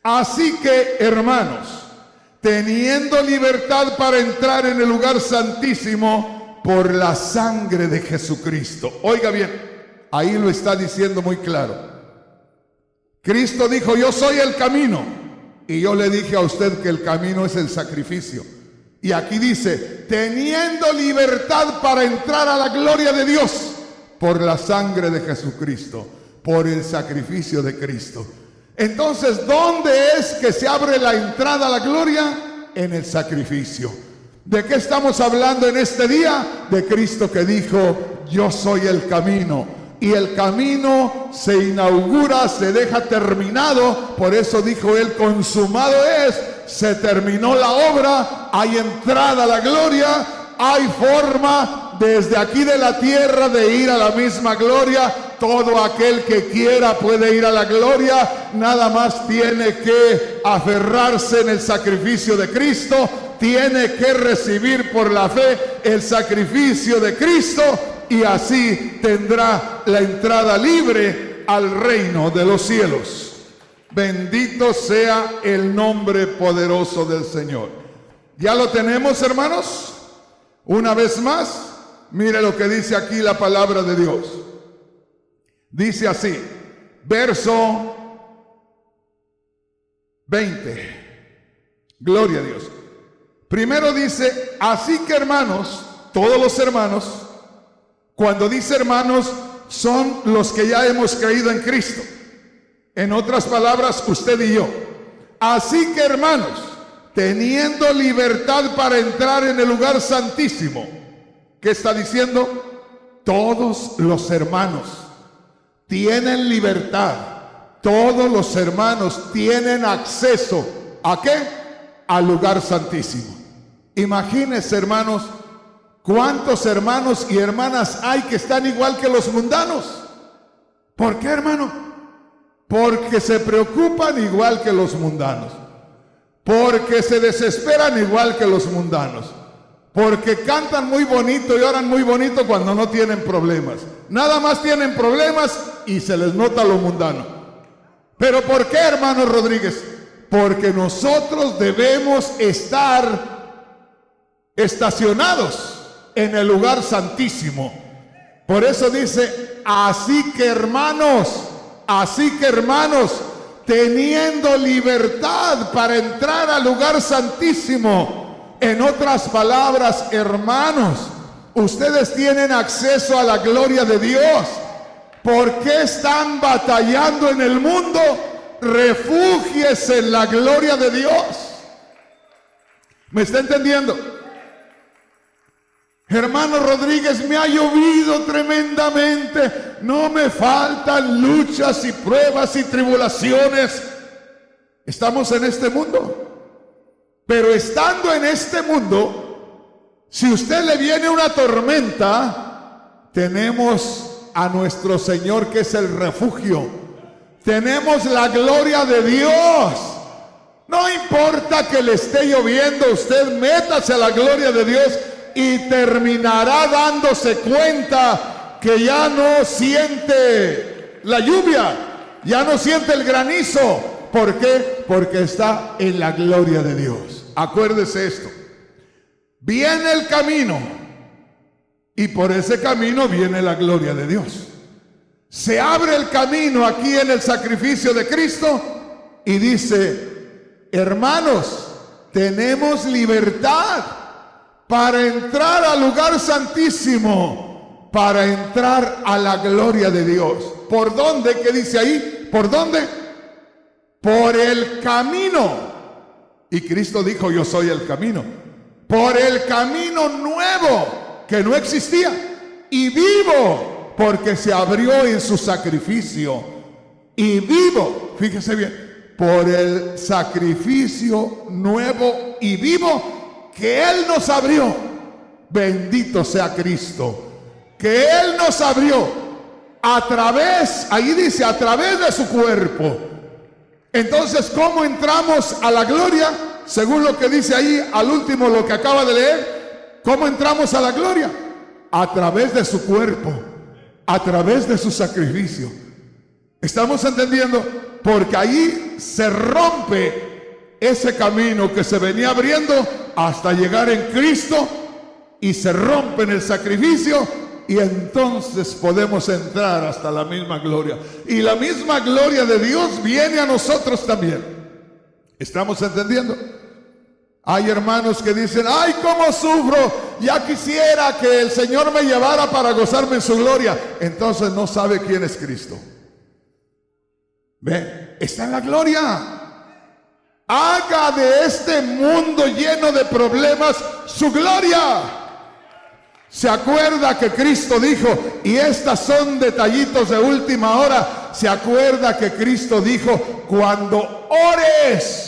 Así que, hermanos, teniendo libertad para entrar en el lugar santísimo por la sangre de Jesucristo. Oiga bien, ahí lo está diciendo muy claro. Cristo dijo, yo soy el camino. Y yo le dije a usted que el camino es el sacrificio. Y aquí dice, teniendo libertad para entrar a la gloria de Dios por la sangre de Jesucristo, por el sacrificio de Cristo. Entonces, ¿dónde es que se abre la entrada a la gloria? En el sacrificio. ¿De qué estamos hablando en este día? De Cristo que dijo, yo soy el camino. Y el camino se inaugura, se deja terminado. Por eso dijo él, consumado es. Se terminó la obra, hay entrada a la gloria. Hay forma desde aquí de la tierra de ir a la misma gloria. Todo aquel que quiera puede ir a la gloria. Nada más tiene que aferrarse en el sacrificio de Cristo. Tiene que recibir por la fe el sacrificio de Cristo. Y así tendrá la entrada libre al reino de los cielos. Bendito sea el nombre poderoso del Señor. ¿Ya lo tenemos, hermanos? Una vez más, mire lo que dice aquí la palabra de Dios. Dice así, verso 20. Gloria a Dios. Primero dice, así que hermanos, todos los hermanos, cuando dice hermanos, son los que ya hemos creído en Cristo. En otras palabras, usted y yo. Así que hermanos, teniendo libertad para entrar en el lugar santísimo. ¿Qué está diciendo? Todos los hermanos tienen libertad. Todos los hermanos tienen acceso. ¿A qué? Al lugar santísimo. Imagínense, hermanos, cuántos hermanos y hermanas hay que están igual que los mundanos. ¿Por qué, hermano? Porque se preocupan igual que los mundanos. Porque se desesperan igual que los mundanos. Porque cantan muy bonito y oran muy bonito cuando no tienen problemas. Nada más tienen problemas y se les nota lo mundano. ¿Pero por qué, hermano Rodríguez? Porque nosotros debemos estar estacionados en el lugar santísimo. Por eso dice, así que hermanos, teniendo libertad para entrar al lugar santísimo. En otras palabras, hermanos, ustedes tienen acceso a la gloria de Dios. ¿Por qué están batallando en el mundo? Refúgiese en la gloria de Dios. ¿Me está entendiendo? Hermano Rodríguez, me ha llovido tremendamente. No me faltan luchas y pruebas y tribulaciones. Estamos en este mundo. Pero estando en este mundo, si usted le viene una tormenta, tenemos a nuestro Señor que es el refugio. Tenemos la gloria de Dios. No importa que le esté lloviendo, usted métase a la gloria de Dios y terminará dándose cuenta que ya no siente la lluvia, ya no siente el granizo. ¿Por qué? Porque está en la gloria de Dios. Acuérdese esto. Viene el camino y por ese camino viene la gloria de Dios. Se abre el camino aquí en el sacrificio de Cristo y dice: hermanos, tenemos libertad para entrar al lugar santísimo, para entrar a la gloria de Dios. ¿Por dónde? ¿Qué dice ahí? ¿Por dónde? Por el camino. Y Cristo dijo: yo soy el camino. Por el camino nuevo que no existía y vivo, porque se abrió en su sacrificio. Y vivo, fíjese bien, por el sacrificio nuevo y vivo que Él nos abrió. Bendito sea Cristo, que Él nos abrió a través, ahí dice, a través de su cuerpo. Entonces, ¿cómo entramos a la gloria? Según lo que dice ahí, al último, lo que acaba de leer. ¿Cómo entramos a la gloria? A través de su cuerpo, a través de su sacrificio. ¿Estamos entendiendo? Porque ahí se rompe ese camino que se venía abriendo hasta llegar en Cristo, y se rompe en el sacrificio, y entonces podemos entrar hasta la misma gloria. Y la misma gloria de Dios viene a nosotros también. ¿Estamos entendiendo? Hay hermanos que dicen: ay, cómo sufro, ya quisiera que el Señor me llevara para gozarme en su gloria. Entonces no sabe quién es Cristo. Ve, está en la gloria. Haga de este mundo lleno de problemas su gloria. ¿Se acuerda que Cristo dijo? Y estas son detallitos de última hora. ¿Se acuerda que Cristo dijo: cuando ores,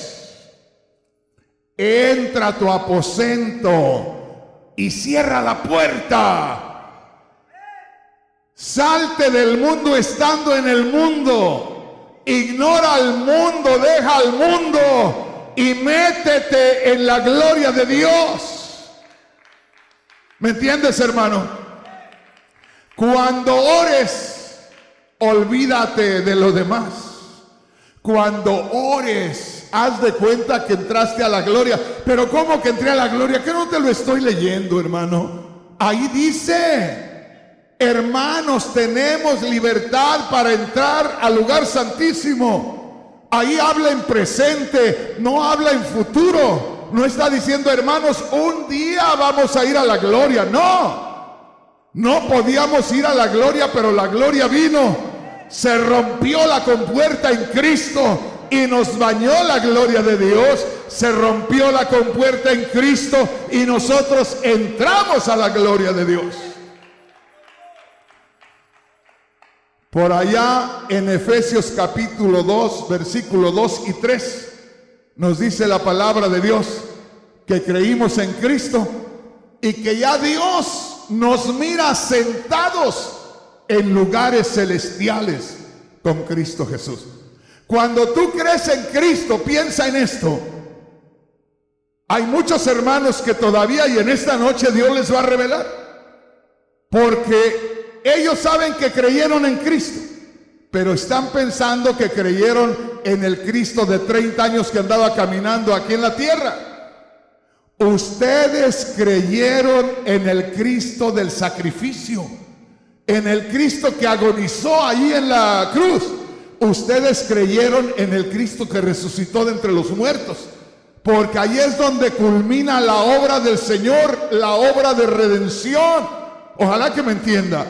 entra a tu aposento y cierra la puerta? Salte del mundo estando en el mundo. Ignora al mundo, deja al mundo y métete en la gloria de Dios. ¿Me entiendes, hermano? Cuando ores, olvídate de lo demás. Cuando ores, haz de cuenta que entraste a la gloria. Pero ¿cómo que entré a la gloria? Que no te lo estoy leyendo, hermano. Ahí dice: hermanos, tenemos libertad para entrar al lugar santísimo. Ahí habla en presente, no habla en futuro. No está diciendo: hermanos, un día vamos a ir a la gloria. No podíamos ir a la gloria, pero la gloria vino. Se rompió la compuerta en Cristo y nos bañó la gloria de Dios. Se rompió la compuerta en Cristo y nosotros entramos a la gloria de Dios. Por allá en Efesios capítulo 2, versículo 2 y 3, nos dice la palabra de Dios que creímos en Cristo y que ya Dios nos mira sentados en lugares celestiales con Cristo Jesús. Cuando tú crees en Cristo, piensa en esto. Hay muchos hermanos que todavía, y en esta noche Dios les va a revelar, porque ellos saben que creyeron en Cristo, pero están pensando que creyeron en el Cristo de 30 años que andaba caminando aquí en la tierra. Ustedes creyeron en el Cristo del sacrificio, en el Cristo que agonizó allí en la cruz. Ustedes creyeron en el Cristo que resucitó de entre los muertos, porque ahí es donde culmina la obra del Señor, la obra de redención. Ojalá que me entienda.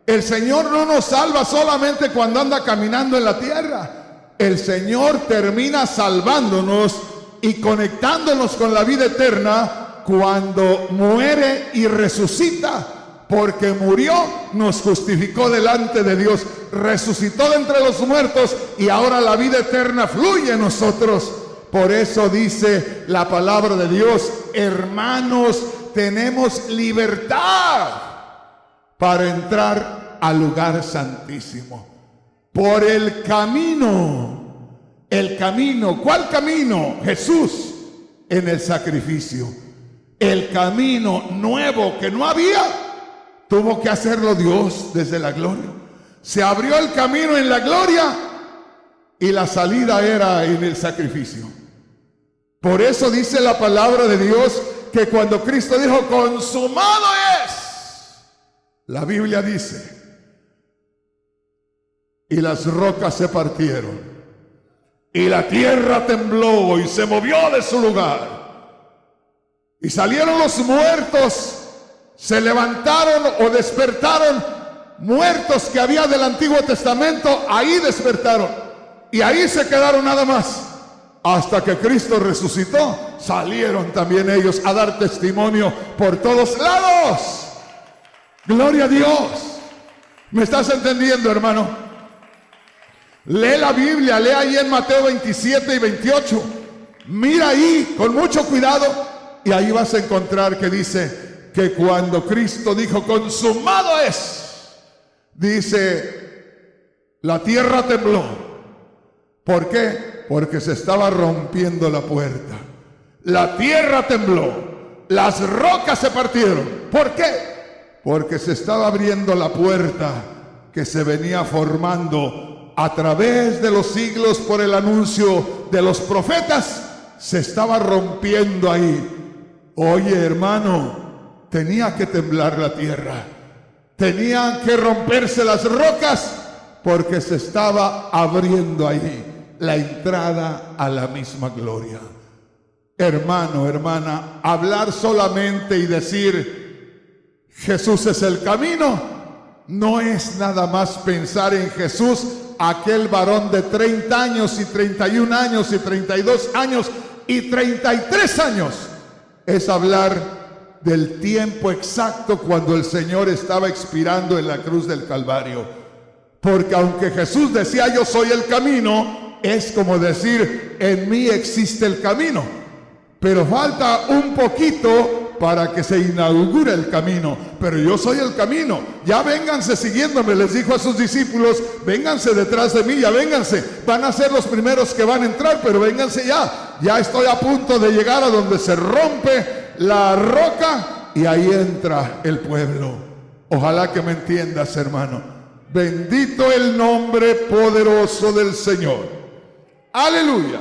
El Señor no nos salva solamente cuando anda caminando en la tierra. El Señor termina salvándonos y conectándonos con la vida eterna cuando muere y resucita. Porque murió, nos justificó delante de Dios, resucitó de entre los muertos y ahora la vida eterna fluye en nosotros. Por eso dice la palabra de Dios: hermanos, tenemos libertad para entrar al lugar santísimo por el camino. El camino, ¿cuál camino? Jesús en el sacrificio. El camino nuevo que no había, tuvo que hacerlo Dios desde la gloria. Se abrió el camino en la gloria y la salida era en el sacrificio. Por eso dice la palabra de Dios que cuando Cristo dijo consumado es, la Biblia dice, y las rocas se partieron y la tierra tembló y se movió de su lugar y salieron los muertos, se levantaron o despertaron, muertos que había del Antiguo Testamento, ahí despertaron y ahí se quedaron nada más. Hasta que Cristo resucitó, salieron también ellos a dar testimonio por todos lados. Gloria a Dios. ¿Me estás entendiendo, hermano? Lee la Biblia, lee ahí en Mateo 27 y 28. Mira ahí con mucho cuidado y ahí vas a encontrar que dice que cuando Cristo dijo consumado es, dice, la tierra tembló. ¿Por qué? Porque se estaba rompiendo la puerta. La tierra tembló. Las rocas se partieron. ¿Por qué? Porque se estaba abriendo la puerta que se venía formando a través de los siglos por el anuncio de los profetas. Se estaba rompiendo ahí. Oye, hermano, tenía que temblar la tierra. Tenían que romperse las rocas porque se estaba abriendo ahí la entrada a la misma gloria. Hermano, hermana, hablar solamente y decir Jesús es el camino no es nada más pensar en Jesús, aquel varón de 30 años y 31 años y 32 años y 33 años. Es hablar del tiempo exacto cuando el Señor estaba expirando en la cruz del Calvario. Porque aunque Jesús decía yo soy el camino, es como decir, en mí existe el camino, pero falta un poquito para que se inaugure el camino, pero yo soy el camino, ya vénganse siguiéndome, les dijo a sus discípulos, vénganse detrás de mí, ya vénganse, van a ser los primeros que van a entrar, pero vénganse ya estoy a punto de llegar a donde se rompe la roca y ahí entra el pueblo. Ojalá que me entiendas, hermano. Bendito el nombre poderoso del Señor. Aleluya.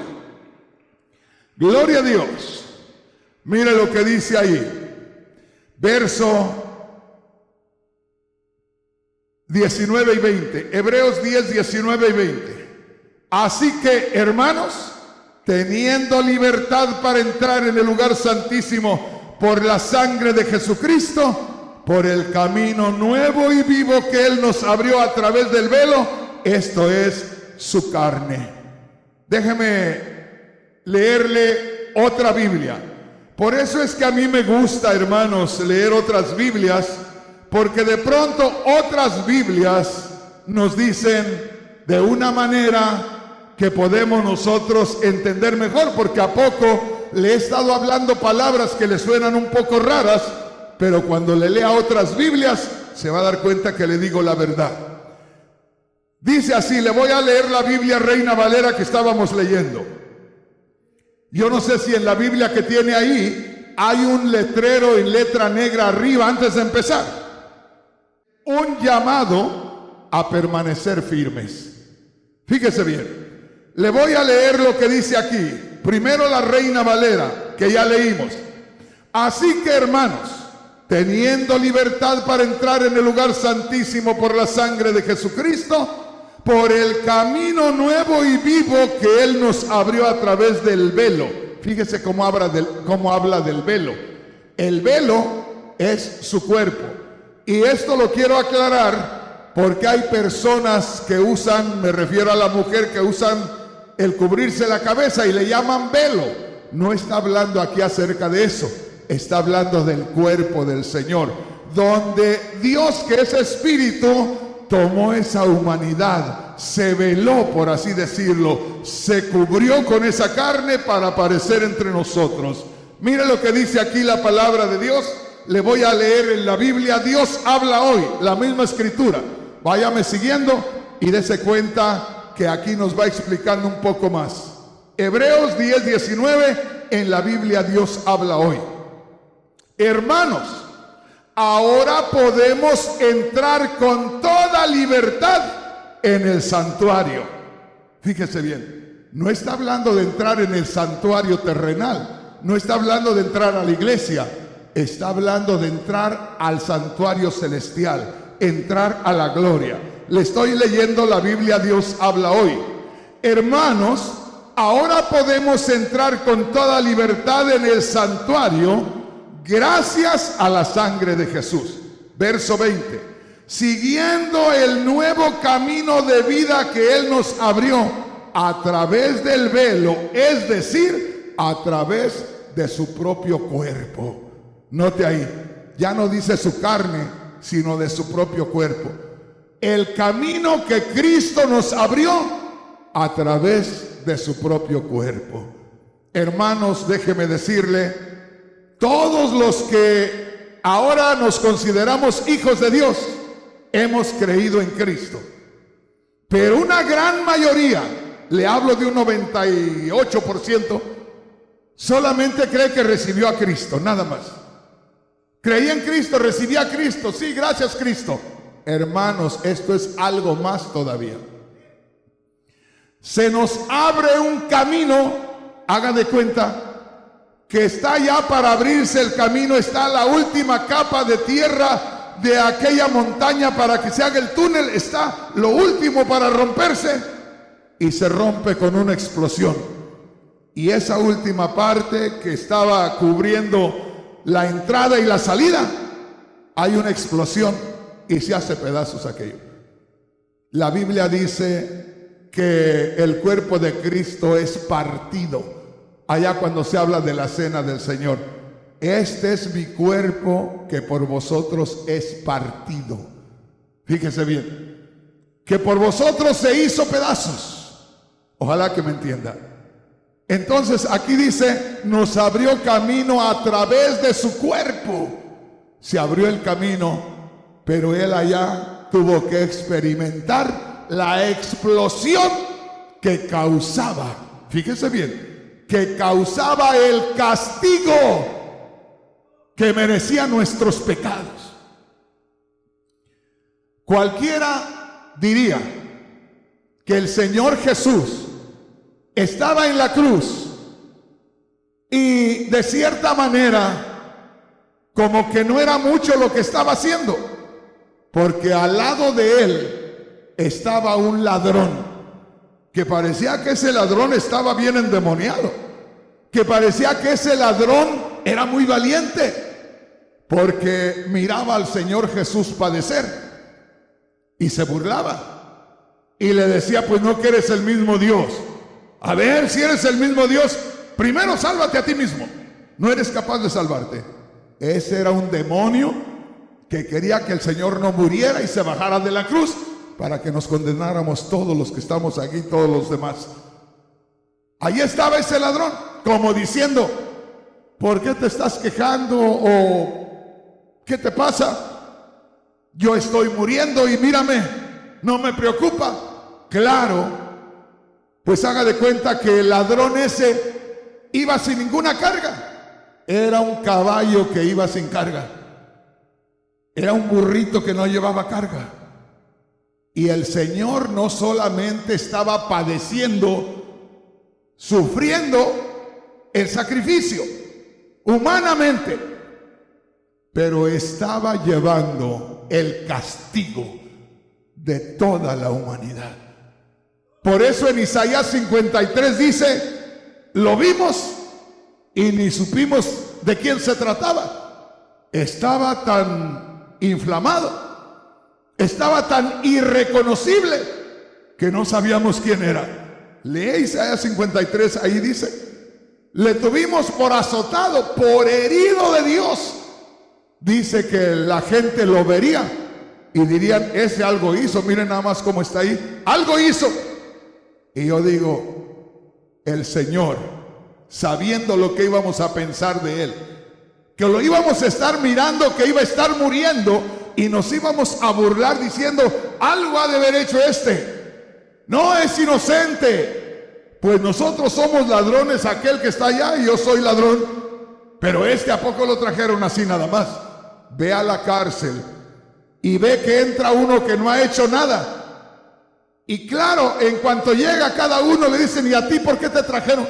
Gloria a Dios. Mire lo que dice ahí. Verso 19 y 20. Hebreos 10, 19 y 20. Así que, hermanos, teniendo libertad para entrar en el lugar santísimo por la sangre de Jesucristo, por el camino nuevo y vivo que Él nos abrió a través del velo, esto es su carne. Déjeme leerle otra Biblia. Por eso es que a mí me gusta, hermanos, leer otras Biblias, porque de pronto otras Biblias nos dicen de una manera que podemos nosotros entender mejor, porque a poco le he estado hablando palabras que le suenan un poco raras, pero cuando le lea otras Biblias se va a dar cuenta que le digo la verdad. Dice así, le voy a leer la Biblia Reina Valera que estábamos leyendo. Yo no sé si en la Biblia que tiene ahí hay un letrero en letra negra arriba antes de empezar. Un llamado a permanecer firmes. Fíjese bien. Le voy a leer lo que dice aquí. Primero la Reina Valera, que ya leímos. Así que, hermanos, teniendo libertad para entrar en el lugar santísimo por la sangre de Jesucristo, por el camino nuevo y vivo que Él nos abrió a través del velo. Fíjese cómo habla del velo. El velo es su cuerpo. Y esto lo quiero aclarar porque hay personas que usan, me refiero a la mujer, que usan el cubrirse la cabeza y le llaman velo. No está hablando aquí acerca de eso. Está hablando del cuerpo del Señor, donde Dios, que es espíritu, tomó esa humanidad, se veló, por así decirlo, se cubrió con esa carne para aparecer entre nosotros. Mire lo que dice aquí la palabra de Dios. Le voy a leer en la Biblia Dios habla hoy, la misma escritura. Váyame siguiendo y dése cuenta que aquí nos va explicando un poco más. Hebreos 10, 19, en la Biblia Dios habla hoy. Hermanos, ahora podemos entrar con toda libertad en el santuario. Fíjese bien, no está hablando de entrar en el santuario terrenal, no está hablando de entrar a la iglesia, está hablando de entrar al santuario celestial, entrar a la gloria. Le estoy leyendo la Biblia, Dios habla hoy. Hermanos, ahora podemos entrar con toda libertad en el santuario gracias a la sangre de Jesús. Verso 20. Siguiendo el nuevo camino de vida que Él nos abrió a través del velo, es decir, a través de su propio cuerpo. Note ahí, ya no dice su carne, sino de su propio cuerpo. El camino que Cristo nos abrió a través de su propio cuerpo. Hermanos, déjeme decirle, todos los que ahora nos consideramos hijos de Dios, hemos creído en Cristo. Pero una gran mayoría, le hablo de un 98%, solamente cree que recibió a Cristo, nada más. Creí en Cristo, recibí a Cristo, sí, gracias Cristo. Hermanos, esto es algo más todavía. Se nos abre un camino, haga de cuenta que está ya para abrirse el camino, está la última capa de tierra de aquella montaña para que se haga el túnel, está lo último para romperse y se rompe con una explosión. Y esa última parte que estaba cubriendo la entrada y la salida, hay una explosión y se hace pedazos aquello. La Biblia dice que el cuerpo de Cristo es partido. Allá cuando se habla de la cena del Señor, este es mi cuerpo que por vosotros es partido. Fíjese bien, que por vosotros se hizo pedazos. Ojalá que me entienda. Entonces aquí dice, nos abrió camino a través de su cuerpo. Se abrió el camino, pero Él allá tuvo que experimentar la explosión que causaba, fíjese bien, que causaba el castigo que merecía nuestros pecados. Cualquiera diría que el Señor Jesús estaba en la cruz y de cierta manera como que no era mucho lo que estaba haciendo, porque al lado de Él estaba un ladrón que parecía que ese ladrón estaba bien endemoniado, que parecía que ese ladrón era muy valiente, porque miraba al Señor Jesús padecer y se burlaba y le decía, pues no que eres el mismo Dios. A ver, si eres el mismo Dios, primero sálvate a ti mismo. No eres capaz de salvarte. Ese era un demonio que quería que el Señor no muriera y se bajara de la cruz para que nos condenáramos todos los que estamos aquí, todos los demás. Ahí estaba ese ladrón, como diciendo, ¿por qué te estás quejando? ¿O qué te pasa? Yo estoy muriendo y mírame, no me preocupa. Claro, pues haga de cuenta que el ladrón ese iba sin ninguna carga. Era un caballo que iba sin carga. Era un burrito que no llevaba carga. Y el Señor no solamente estaba padeciendo, sufriendo el sacrificio humanamente, pero estaba llevando el castigo de toda la humanidad. Por eso en Isaías 53 dice, lo vimos y ni supimos de quién se trataba. Estaba tan inflamado, estaba tan irreconocible que no sabíamos quién era. Lee Isaías 53, ahí dice, le tuvimos por azotado, por herido de Dios. Dice que la gente lo vería y dirían, ese algo hizo, miren nada más cómo está ahí, algo hizo. Y yo digo, el Señor, sabiendo lo que íbamos a pensar de Él, que lo íbamos a estar mirando, que iba a estar muriendo, y nos íbamos a burlar diciendo, algo ha de haber hecho este, no es inocente, pues nosotros somos ladrones, aquel que está allá y yo soy ladrón. pero ¿a poco lo trajeron así nada más? Ve a la cárcel y ve que entra uno que no ha hecho nada. Y claro, en cuanto llega cada uno le dicen, ¿y a ti por qué te trajeron?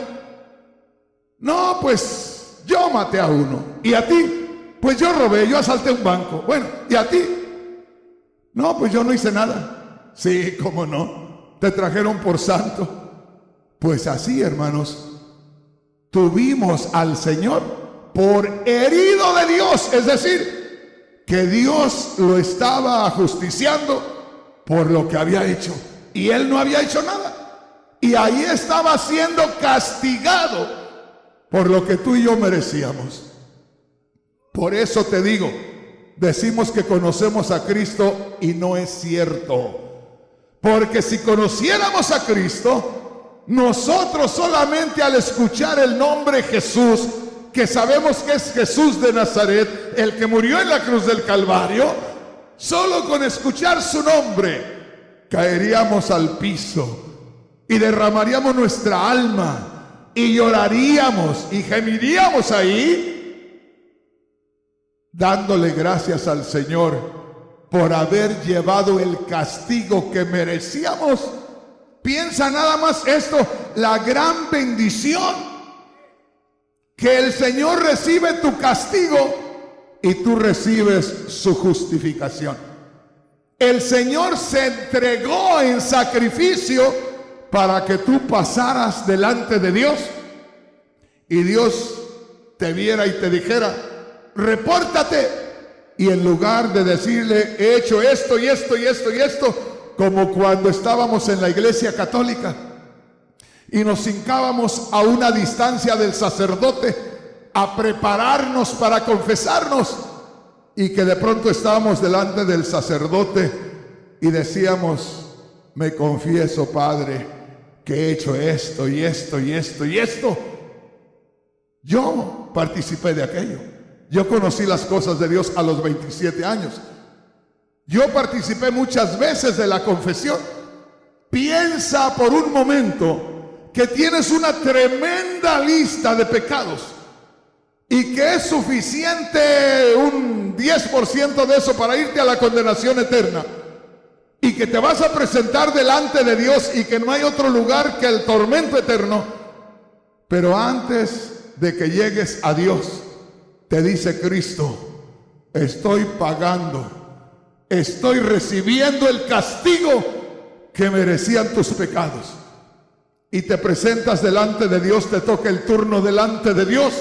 No, pues yo maté a uno. ¿Y a ti? Pues yo robé, yo asalté un banco. Bueno, ¿y a ti? No, pues yo no hice nada. Sí, cómo no, te trajeron por santo. Pues así, hermanos, tuvimos al Señor por herido de Dios, es decir, que Dios lo estaba ajusticiando por lo que había hecho, y Él no había hecho nada, y ahí estaba siendo castigado por lo que tú y yo merecíamos. Por eso te digo, decimos que conocemos a Cristo y no es cierto, porque si conociéramos a Cristo, nosotros solamente al escuchar el nombre Jesús, que sabemos que es Jesús de Nazaret, el que murió en la cruz del Calvario, solo con escuchar su nombre caeríamos al piso y derramaríamos nuestra alma y lloraríamos y gemiríamos ahí, dándole gracias al Señor por haber llevado el castigo que merecíamos. Piensa nada más esto, la gran bendición, que el Señor recibe tu castigo y tú recibes su justificación. El Señor se entregó en sacrificio para que tú pasaras delante de Dios y Dios te viera y te dijera, repórtate. Y en lugar de decirle, he hecho esto y esto y esto y esto, como cuando estábamos en la iglesia católica y nos hincábamos a una distancia del sacerdote a prepararnos para confesarnos, y que de pronto estábamos delante del sacerdote y decíamos, me confieso, Padre, que he hecho esto y esto y esto y esto. Yo participé de aquello. Yo conocí las cosas de Dios a los 27 años. Yo participé muchas veces de la confesión. Piensa por un momento que tienes una tremenda lista de pecados y que es suficiente un 10% de eso para irte a la condenación eterna, y que te vas a presentar delante de Dios y que no hay otro lugar que el tormento eterno. Pero antes de que llegues a Dios, te dice Cristo, estoy pagando, estoy recibiendo el castigo que merecían tus pecados. Y te presentas delante de Dios, te toca el turno delante de Dios,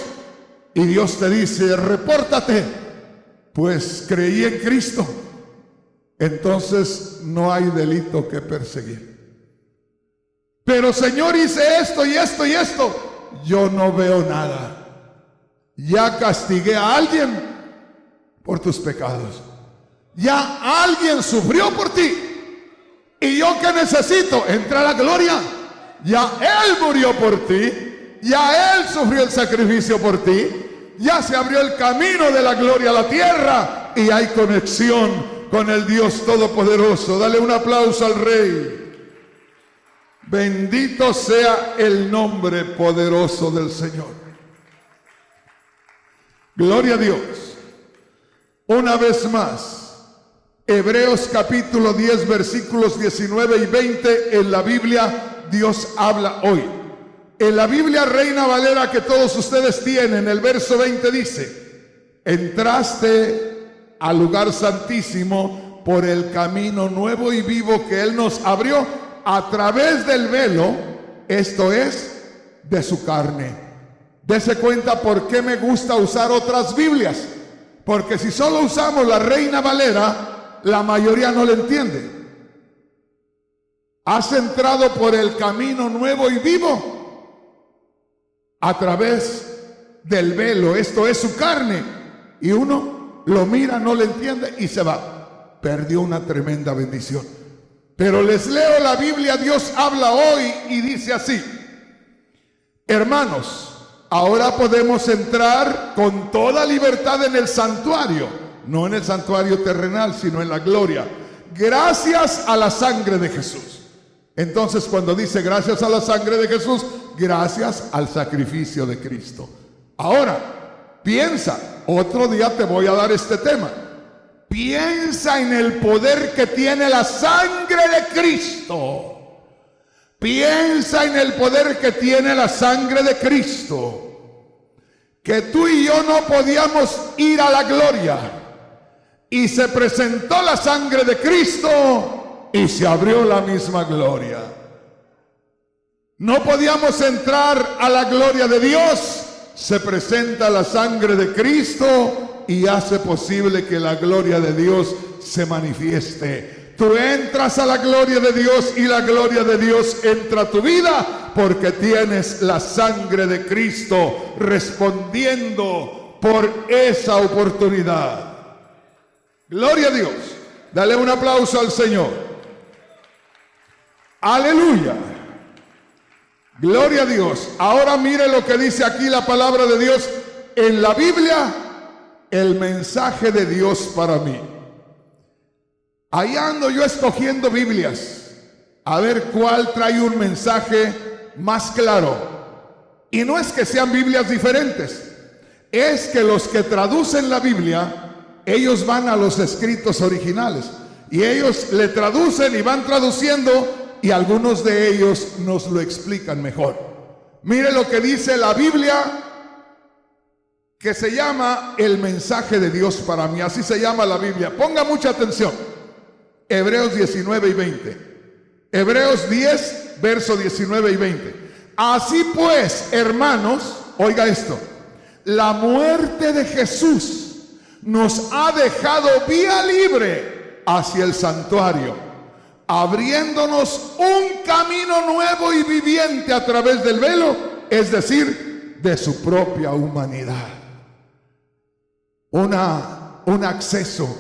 y Dios te dice, repórtate, pues creí en Cristo. Entonces no hay delito que perseguir. Pero Señor, hice esto y esto y esto. Yo no veo nada. Ya castigué a alguien por tus pecados. Ya alguien sufrió por ti. ¿Y yo qué necesito? Entrar a la gloria. Ya Él murió por ti. Ya Él sufrió el sacrificio por ti. Ya se abrió el camino de la gloria a la tierra. Y hay conexión con el Dios Todopoderoso. Dale un aplauso al Rey. Bendito sea el nombre poderoso del Señor. Gloria a Dios. Una vez más, Hebreos capítulo 10, versículos 19 y 20 en la Biblia, Dios habla hoy. En la Biblia Reina Valera que todos ustedes tienen, el verso 20 dice, entraste al lugar santísimo por el camino nuevo y vivo que Él nos abrió a través del velo, esto es, de su carne. Dese cuenta por qué me gusta usar otras Biblias, porque si solo usamos la Reina Valera, la mayoría no le entiende. Has entrado por el camino nuevo y vivo a través del velo, esto es su carne, y uno lo mira, no le entiende y se va. Perdió una tremenda bendición. Pero les leo la Biblia, Dios habla hoy y dice así: hermanos, ahora podemos entrar con toda libertad en el santuario, no en el santuario terrenal, sino en la gloria, gracias a la sangre de Jesús. Entonces, cuando dice gracias a la sangre de Jesús, gracias al sacrificio de Cristo. Ahora, piensa, otro día te voy a dar este tema. Piensa en el poder que tiene la sangre de Cristo. Piensa en el poder que tiene la sangre de Cristo. Que tú y yo no podíamos ir a la gloria. Y se presentó la sangre de Cristo y se abrió la misma gloria. No podíamos entrar a la gloria de Dios. Se presenta la sangre de Cristo y hace posible que la gloria de Dios se manifieste. Tú entras a la gloria de Dios y la gloria de Dios entra a tu vida porque tienes la sangre de Cristo respondiendo por esa oportunidad. Gloria a Dios. Dale un aplauso al Señor. Aleluya. Gloria a Dios. Ahora mire lo que dice aquí la palabra de Dios en la Biblia, el mensaje de Dios para mí. Ahí ando yo escogiendo Biblias, a ver cuál trae un mensaje más claro. Y no es que sean Biblias diferentes, es que los que traducen la Biblia, ellos van a los escritos originales y ellos le traducen y van traduciendo, y algunos de ellos nos lo explican mejor. Mire lo que dice la Biblia, que se llama el mensaje de Dios para mí. Así se llama la Biblia. Ponga mucha atención. Hebreos 19 y 20. Hebreos 10, verso 19 y 20. Así pues, hermanos, oiga esto. La muerte de Jesús nos ha dejado vía libre hacia el santuario, abriéndonos un camino nuevo y viviente a través del velo, es decir, de su propia humanidad. Un acceso,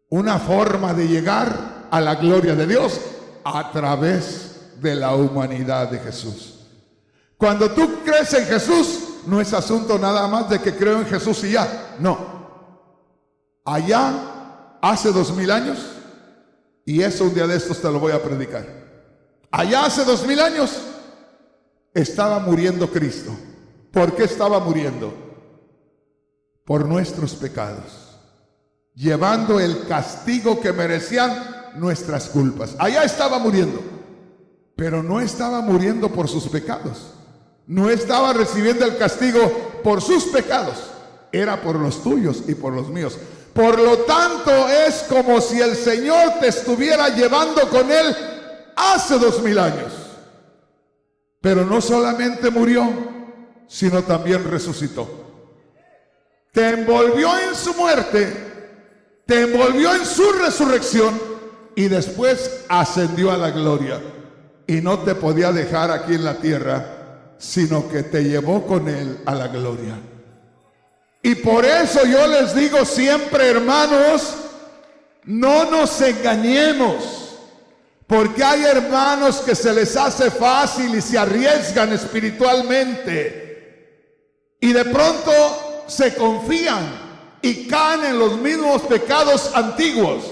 una forma de llegar a la gloria de Dios a través de la humanidad de Jesús. Cuando tú crees en Jesús, no es asunto nada más de que creo en Jesús y ya. No. Allá, hace 2000 años, y eso un día de estos te lo voy a predicar. Allá hace 2000 años estaba muriendo Cristo. ¿Por qué estaba muriendo? Por nuestros pecados, llevando el castigo que merecían nuestras culpas. Allá estaba muriendo, pero no estaba muriendo por sus pecados. No estaba recibiendo el castigo por sus pecados. Era por los tuyos y por los míos. Por lo tanto, es como si el Señor te estuviera llevando con Él hace 2000 años. Pero no solamente murió, sino también resucitó. Te envolvió en su muerte, te envolvió en su resurrección y después ascendió a la gloria. Y no te podía dejar aquí en la tierra, sino que te llevó con Él a la gloria. Y por eso yo les digo siempre, hermanos, no nos engañemos, porque hay hermanos que se les hace fácil y se arriesgan espiritualmente y de pronto se confían y caen en los mismos pecados antiguos.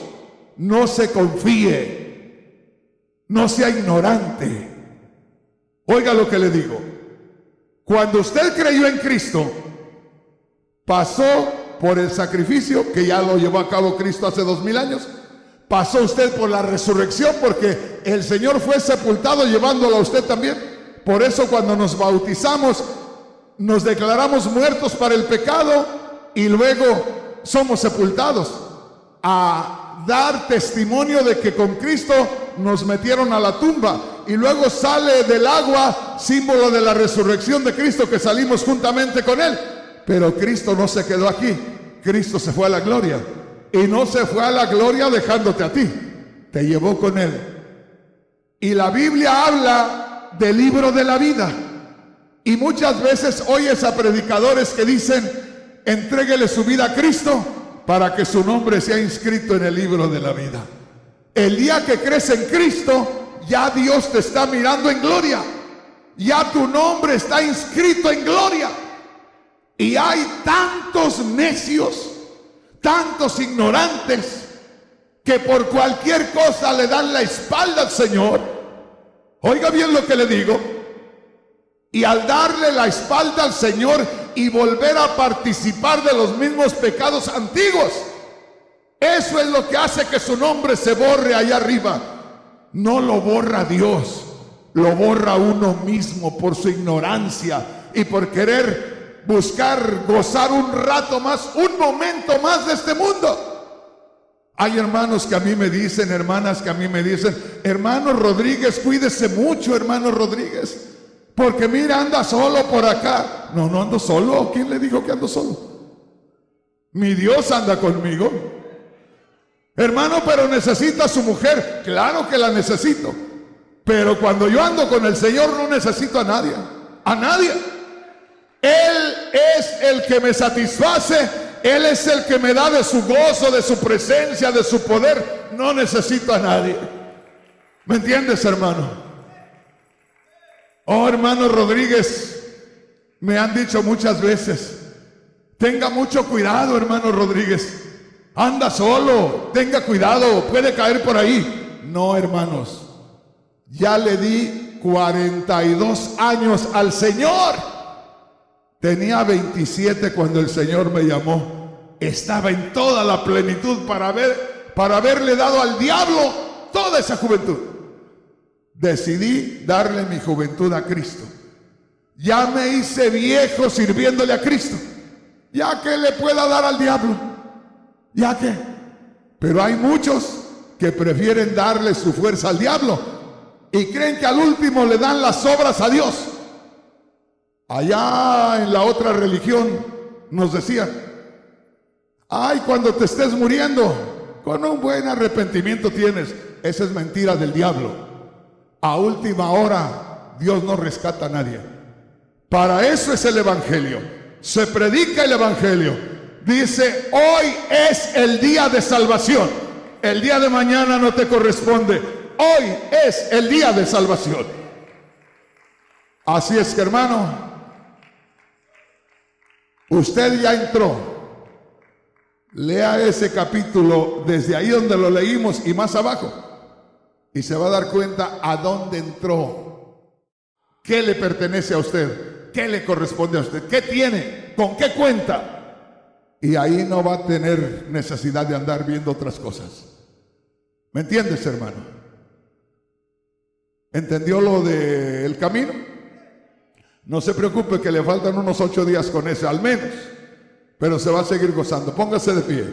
No se confíe, no sea ignorante. Oiga lo que le digo. Cuando usted creyó en Cristo, pasó por el sacrificio que ya lo llevó a cabo Cristo hace 2000 años. Pasó usted por la resurrección, porque el Señor fue sepultado llevándolo a usted también. Por eso cuando nos bautizamos, nos declaramos muertos para el pecado y luego somos sepultados a dar testimonio de que con Cristo nos metieron a la tumba, y luego sale del agua, símbolo de la resurrección de Cristo, que salimos juntamente con Él. Pero Cristo no se quedó aquí, Cristo se fue a la gloria, y no se fue a la gloria dejándote a ti, te llevó con Él. Y la Biblia habla del libro de la vida, y muchas veces oyes a predicadores que dicen: entréguele su vida a Cristo para que su nombre sea inscrito en el libro de la vida. El día que crees en Cristo, ya Dios te está mirando en gloria, ya tu nombre está inscrito en gloria. Y hay tantos necios, tantos ignorantes, que por cualquier cosa le dan la espalda al Señor. Oiga bien lo que le digo. Y al darle la espalda al Señor, y volver a participar de los mismos pecados antiguos. Eso es lo que hace que su nombre se borre allá arriba. No lo borra Dios, lo borra uno mismo por su ignorancia y por querer buscar gozar un rato más, un momento más de este mundo. Hay hermanos que a mí me dicen, hermanas que a mí me dicen: hermano Rodríguez, cuídese mucho, hermano Rodríguez, porque mira, anda solo por acá. No, no ando solo. ¿Quién le dijo que ando solo? Mi Dios anda conmigo. Hermano, pero necesita a su mujer. Claro que la necesito, pero cuando yo ando con el Señor no necesito a nadie. A nadie. Él es el que me satisface. Él es el que me da de su gozo, de su presencia, de su poder. No necesito a nadie. ¿Me entiendes, hermano? Oh, hermano Rodríguez, me han dicho muchas veces: tenga mucho cuidado, hermano Rodríguez, anda solo, tenga cuidado, puede caer por ahí. No, hermanos, ya le di 42 años al Señor. Tenía 27 cuando el Señor me llamó. Estaba en toda la plenitud para haberle dado al diablo toda esa juventud. Decidí darle mi juventud a Cristo. Ya me hice viejo sirviéndole a Cristo. ¿Ya que le pueda dar al diablo? ¿Ya que? Pero hay muchos que prefieren darle su fuerza al diablo y creen que al último le dan las obras a Dios. Allá en la otra religión nos decían: ay, cuando te estés muriendo, con un buen arrepentimiento tienes. Esa es mentira del diablo. A última hora Dios no rescata a nadie. Para eso es el evangelio. Se predica el evangelio. Dice: hoy es el día de salvación. El día de mañana no te corresponde. Hoy es el día de salvación. Así es que, hermano, usted ya entró. Lea ese capítulo desde ahí donde lo leímos y más abajo, y se va a dar cuenta a dónde entró, qué le pertenece a usted, qué le corresponde a usted, qué tiene, con qué cuenta. Y ahí no va a tener necesidad de andar viendo otras cosas. ¿Me entiendes, hermano? ¿Entendió lo del camino? No se preocupe que le faltan unos 8 días con eso, al menos. Pero se va a seguir gozando. Póngase de pie.